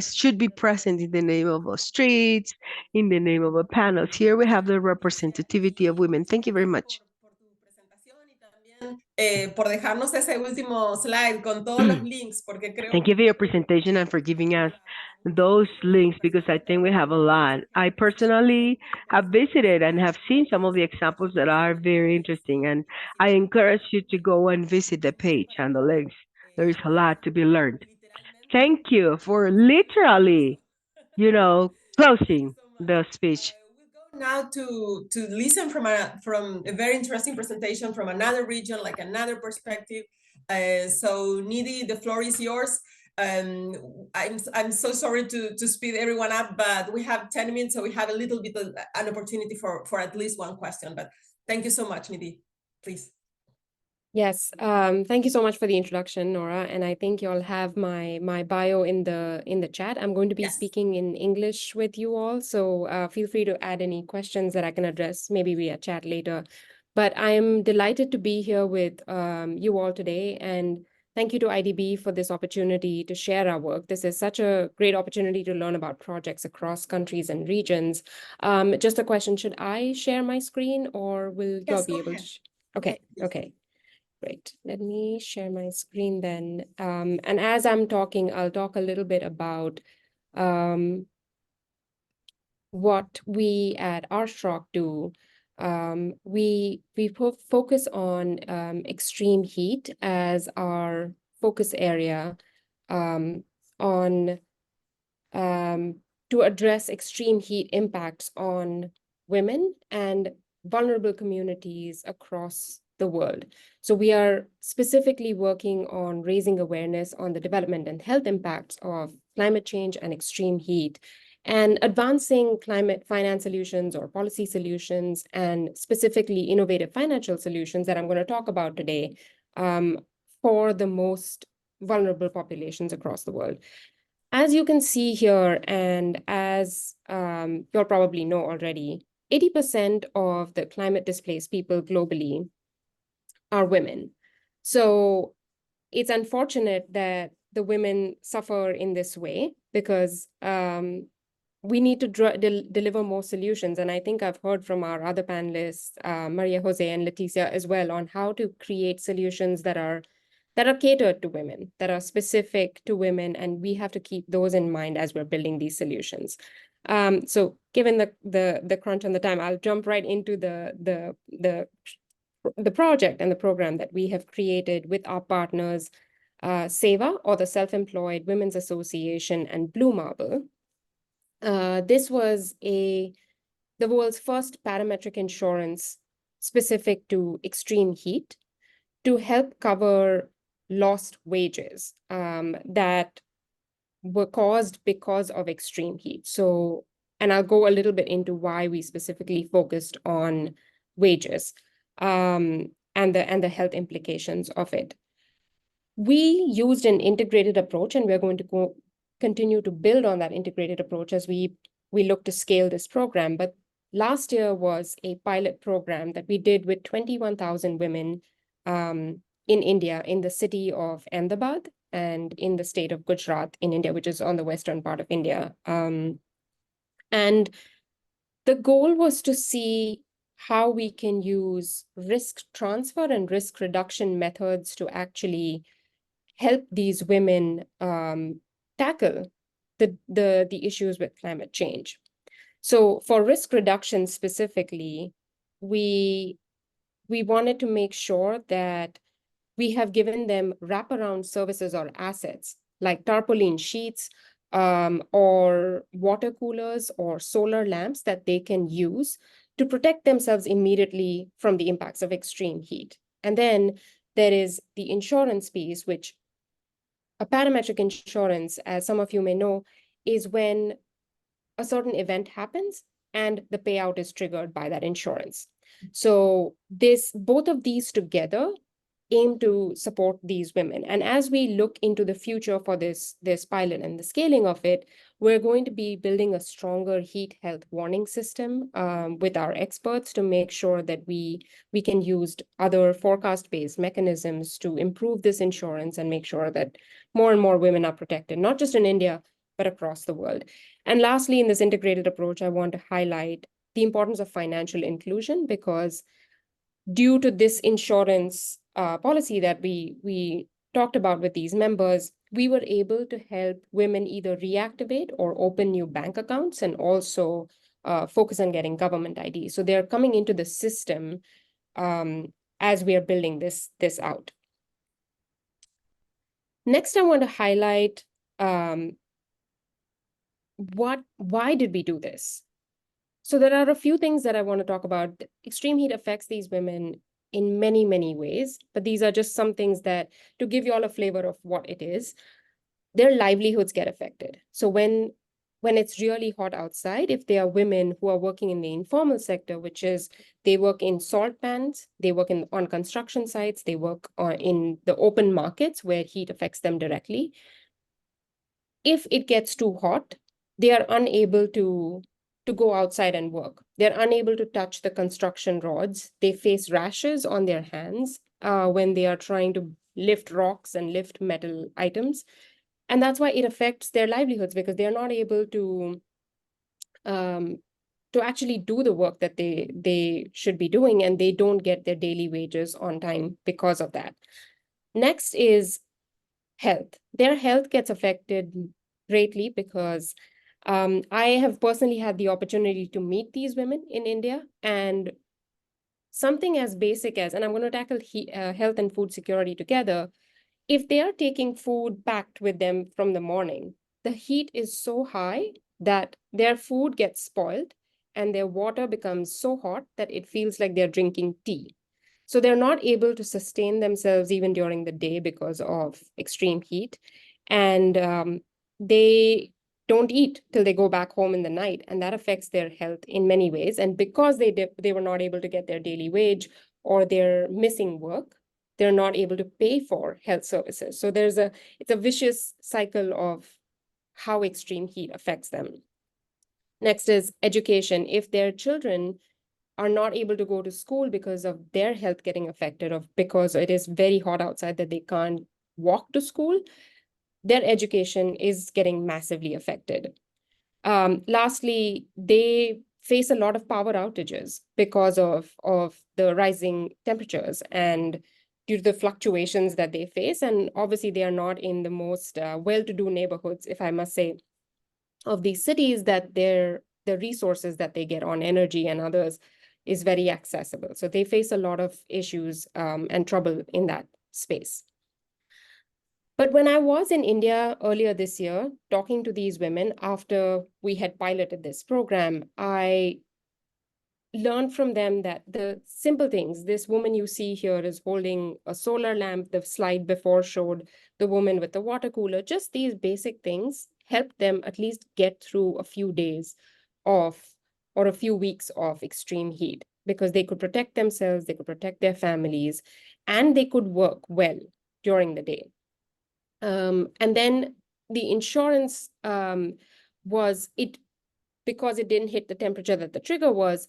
should be present in the name of a streets, in the name of a panels. Here we have the representativity of women. Thank you very much. Por dejarnos ese último slide con todos los links, porque creo Thank you for your presentation and for giving us those links, because I think we have a lot. I personally have visited and have seen some of the examples that are very interesting, and I encourage you to go and visit the page and the links. There is a lot to be learned. Thank you for literally, closing the speech. now to listen from a very interesting presentation from another region, like another perspective. So Nidhi, the floor is yours. I'm so sorry to speed everyone up, but we have 10 minutes, so we have a little bit of an opportunity for at least one question. But thank you so much, Nidhi. Please. Yes, thank you so much for the introduction, Nora. And I think you all have my bio in the chat. I'm going to be speaking in English with you all, so feel free to add any questions that I can address maybe via chat later. But I'm delighted to be here with you all today, and thank you to IDB for this opportunity to share our work. This is such a great opportunity to learn about projects across countries and regions. Just a question, should I share my screen, or will you all be able to? Okay, okay. Great. Let me share my screen then. And as I'm talking, I'll talk a little bit about what we at RStrock do. We focus on extreme heat as our focus area to address extreme heat impacts on women and vulnerable communities across the world. So we are specifically working on raising awareness on the development and health impacts of climate change and extreme heat, and advancing climate finance solutions or policy solutions, and specifically innovative financial solutions that I'm going to talk about today for the most vulnerable populations across the world. As you can see here, and as you'll probably know already, 80% of the climate displaced people globally are women. So it's unfortunate that the women suffer in this way because we need to deliver more solutions. And I think I've heard from our other panelists, Maria Jose and Leticia as well, on how to create solutions that are catered to women, that are specific to women, and we have to keep those in mind as we're building these solutions. So given the crunch on the time, I'll jump right into the project and the program that we have created with our partners, SEVA, or the Self-Employed Women's Association, and Blue Marble. This was the world's first parametric insurance specific to extreme heat to help cover lost wages that were caused because of extreme heat. So, and I'll go a little bit into why we specifically focused on wages and the health implications of it. We used an integrated approach, and we're going to continue to build on that integrated approach as we look to scale this program. But last year was a pilot program that we did with 21,000 women in India, in the city of Ahmedabad and in the state of Gujarat in India, which is on the western part of India. And the goal was to see how we can use risk transfer and risk reduction methods to actually help these women tackle the issues with climate change. So for risk reduction specifically, we wanted to make sure that we have given them wraparound services or assets like tarpaulin sheets or water coolers or solar lamps that they can use to protect themselves immediately from the impacts of extreme heat. And then there is the insurance piece, which a parametric insurance, as some of you may know, is when a certain event happens and the payout is triggered by that insurance. So both of these together aim to support these women. And as we look into the future for this pilot and the scaling of it, we're going to be building a stronger heat health warning system with our experts to make sure that we can use other forecast-based mechanisms to improve this insurance and make sure that more and more women are protected, not just in India, but across the world. And lastly, in this integrated approach, I want to highlight the importance of financial inclusion, because due to this insurance policy that we talked about with these members, we were able to help women either reactivate or open new bank accounts and also focus on getting government ID. So they're coming into the system as we are building this out. Next, I want to highlight why did we do this? So there are a few things that I want to talk about. Extreme heat affects these women in many, many ways, but these are just some things that, to give you all a flavor of what it is, their livelihoods get affected. So when it's really hot outside, if there are women who are working in the informal sector, which is they work in salt pans, they work on construction sites, they work in the open markets where heat affects them directly. If it gets too hot, they are unable to go outside and work. They're unable to touch the construction rods. They face rashes on their hands when they are trying to lift rocks and lift metal items. And that's why it affects their livelihoods, because they're not able to actually do the work that they should be doing, and they don't get their daily wages on time because of that. Next is health. Their health gets affected greatly because I have personally had the opportunity to meet these women in India, and something as basic as, and I'm going to tackle health and food security together, if they are taking food packed with them from the morning, the heat is so high that their food gets spoiled and their water becomes so hot that it feels like they're drinking tea. So they're not able to sustain themselves even during the day because of extreme heat. And they don't eat till they go back home in the night, and that affects their health in many ways. And because they were not able to get their daily wage or they're missing work, they're not able to pay for health services. So it's a vicious cycle of how extreme heat affects them. Next is education. If their children are not able to go to school because of their health getting affected, or because it is very hot outside that they can't walk to school, their education is getting massively affected. Lastly, they face a lot of power outages because of the rising temperatures and due to the fluctuations that they face. And obviously, they are not in the most well-to-do neighborhoods, if I must say, of these cities, that the resources that they get on energy and others is very accessible. So they face a lot of issues and trouble in that space. But when I was in India earlier this year, talking to these women after we had piloted this program, I learned from them that the simple things, this woman you see here is holding a solar lamp. The slide before showed the woman with the water cooler. Just these basic things help them at least get through a few days of, or a few weeks of extreme heat, because they could protect themselves, they could protect their families, and they could work well during the day. And then the insurance was it, because it didn't hit the temperature that the trigger was,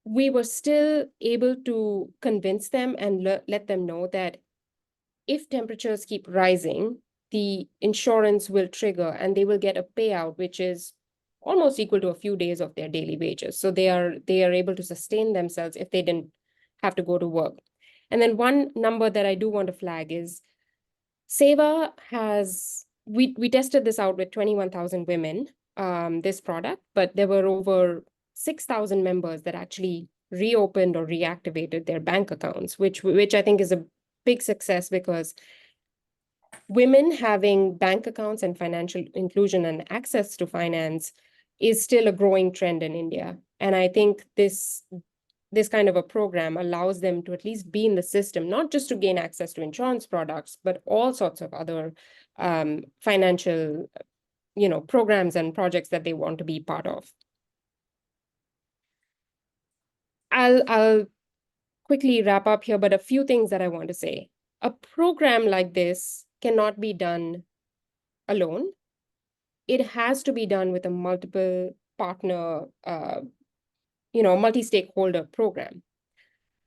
we were still able to convince them and let them know that if temperatures keep rising, the insurance will trigger and they will get a payout, which is almost equal to a few days of their daily wages. So they are able to sustain themselves if they didn't have to go to work. And then one number that I do want to flag is Seva has, we tested this out with 21,000 women, this product, but there were over 6,000 members that actually reopened or reactivated their bank accounts, which I think is a big success, because women having bank accounts and financial inclusion and access to finance is still a growing trend in India. And I think this kind of a program allows them to at least be in the system, not just to gain access to insurance products, but all sorts of other financial, programs and projects that they want to be part of. I'll quickly wrap up here, but a few things that I want to say. A program like this cannot be done alone. It has to be done with a multiple partner, multi-stakeholder program.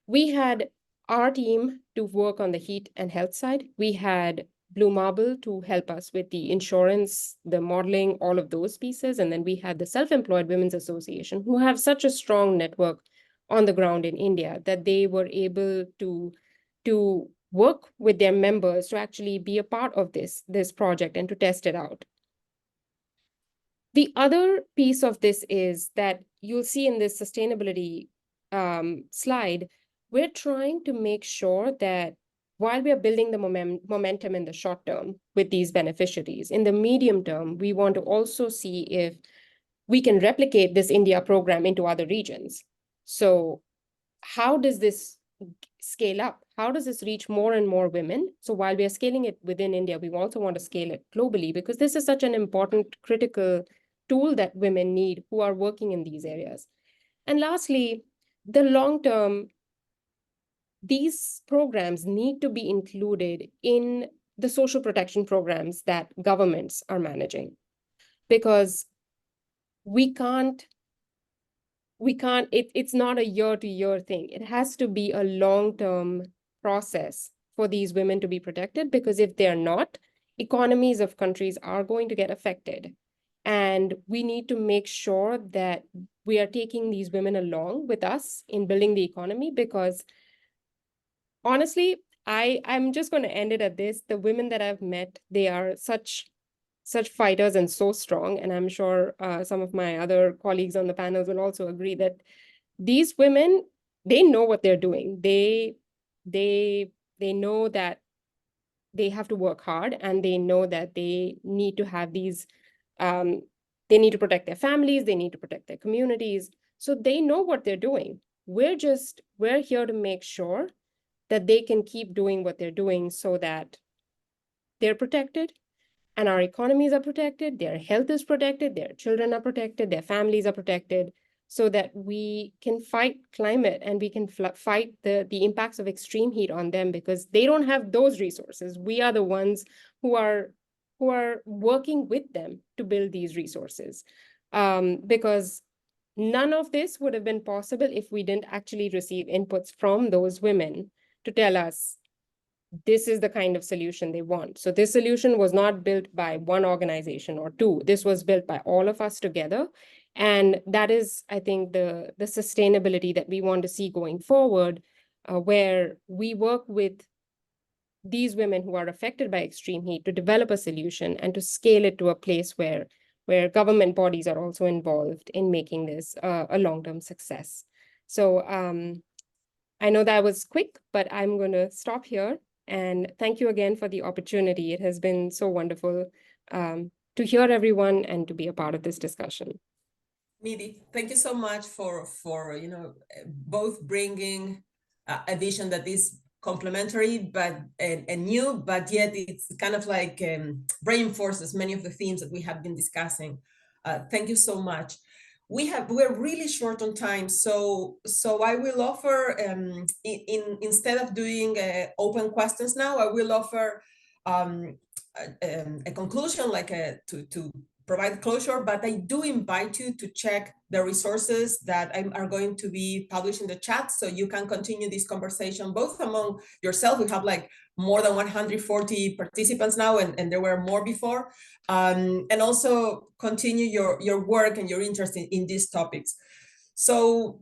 We had our team to work on the heat and health side. We had Blue Marble to help us with the insurance, the modeling, all of those pieces. And then we had the Self-Employed Women's Association, who have such a strong network on the ground in India that they were able to work with their members to actually be a part of this project and to test it out. The other piece of this is that you'll see in this sustainability slide, we're trying to make sure that while we are building the momentum in the short term with these beneficiaries, in the medium term, we want to also see if we can replicate this India program into other regions. So how does this scale up? How does this reach more and more women? So while we are scaling it within India, we also want to scale it globally, because this is such an important, critical tool that women need who are working in these areas. And lastly, the long term, these programs need to be included in the social protection programs that governments are managing, because it's not a year-to-year thing. It has to be a long-term process for these women to be protected, because if they're not, economies of countries are going to get affected. And we need to make sure that we are taking these women along with us in building the economy, because honestly, I'm just going to end it at this. The women that I've met, they are such fighters and so strong. And I'm sure some of my other colleagues on the panels will also agree that these women, they know what they're doing. They know that they have to work hard, and they know that they need to have these, they need to protect their families, they need to protect their communities. So they know what they're doing. We're here to make sure that they can keep doing what they're doing so that they're protected and our economies are protected, their health is protected, their children are protected, their families are protected. so that we can fight climate and we can fight the impacts of extreme heat on them, because they don't have those resources. We are the ones who are working with them to build these resources. Because none of this would have been possible if we didn't actually receive inputs from those women to tell us this is the kind of solution they want. So this solution was not built by one organization or two. This was built by all of us together. And that is, I think, the sustainability that we want to see going forward, where we work with these women who are affected by extreme heat to develop a solution and to scale it to a place where government bodies are also involved in making this a long-term success. So I know that was quick, but I'm going to stop here. And thank you again for the opportunity. It has been so wonderful to hear everyone and to be a part of this discussion. Nidhi, thank you so much for both bringing a vision that is complementary but and new, but yet it's kind of like reinforces many of the themes that we have been discussing. Thank you so much. We're really short on time, so I will offer instead of doing open questions now, I will offer a conclusion, like to provide closure, but I do invite you to check the resources that are going to be published in the chat, so you can continue this conversation both among yourself. We have like more than 140 participants now, and there were more before, and also continue your work and your interest in these topics. So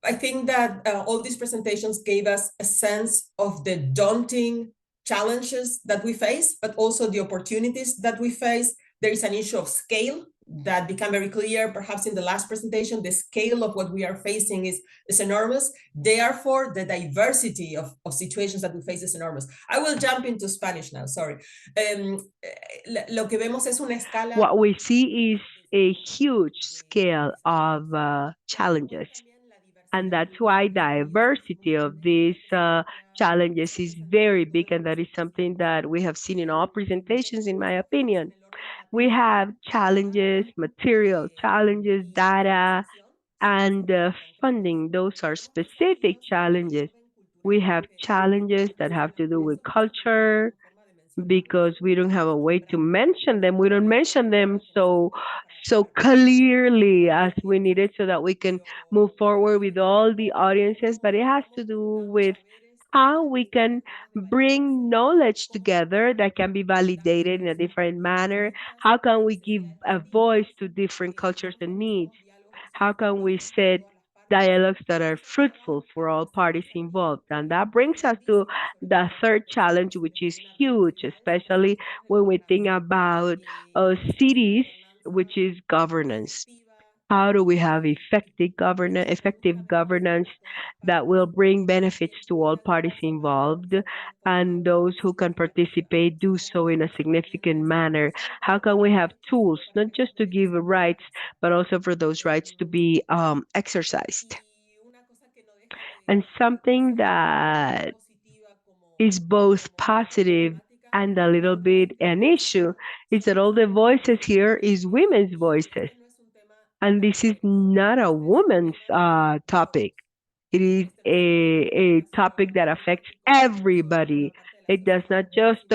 I think that all these presentations gave us a sense of the daunting challenges that we face, but also the opportunities that we face. There is an issue of scale that became very clear, perhaps in the last presentation. The scale of what we are facing is enormous. Therefore, the diversity of situations that we face is enormous. I will jump into Spanish now, sorry. Lo que vemos es una escala. What we see is a huge scale of challenges. And that's why diversity of these challenges is very big, and that is something that we have seen in all presentations, in my opinion. We have challenges, material challenges, data, and funding. Those are specific challenges. We have challenges that have to do with culture, because we don't have a way to mention them. We don't mention them so clearly as we needed, so that we can move forward with all the audiences. But it has to do with how we can bring knowledge together that can be validated in a different manner. How can we give a voice to different cultures and needs? How can we set dialogues that are fruitful for all parties involved? And that brings us to the third challenge, which is huge, especially when we think about cities, which is governance. How do we have effective governance that will bring benefits to all parties involved, and those who can participate do so in a significant manner? How can we have tools, not just to give rights, but also for those rights to be exercised? And something that is both positive and a little bit an issue is that all the voices here is women's voices. And this is not a woman's topic. It is a topic that affects everybody. It does not just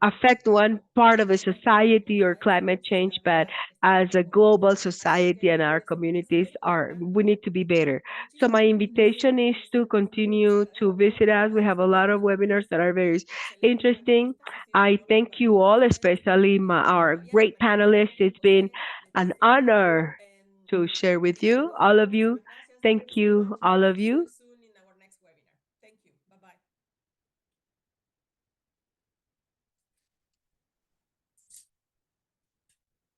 affect one part of a society or climate change, but as a global society, and our communities we need to be better. So my invitation is to continue to visit us. We have a lot of webinars that are very interesting. I thank you all, especially our great panelists. It's been an honor to share with you, all of you. Thank you, all of you.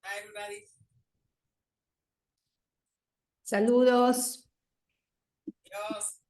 Bye, everybody. Saludos. Adiós.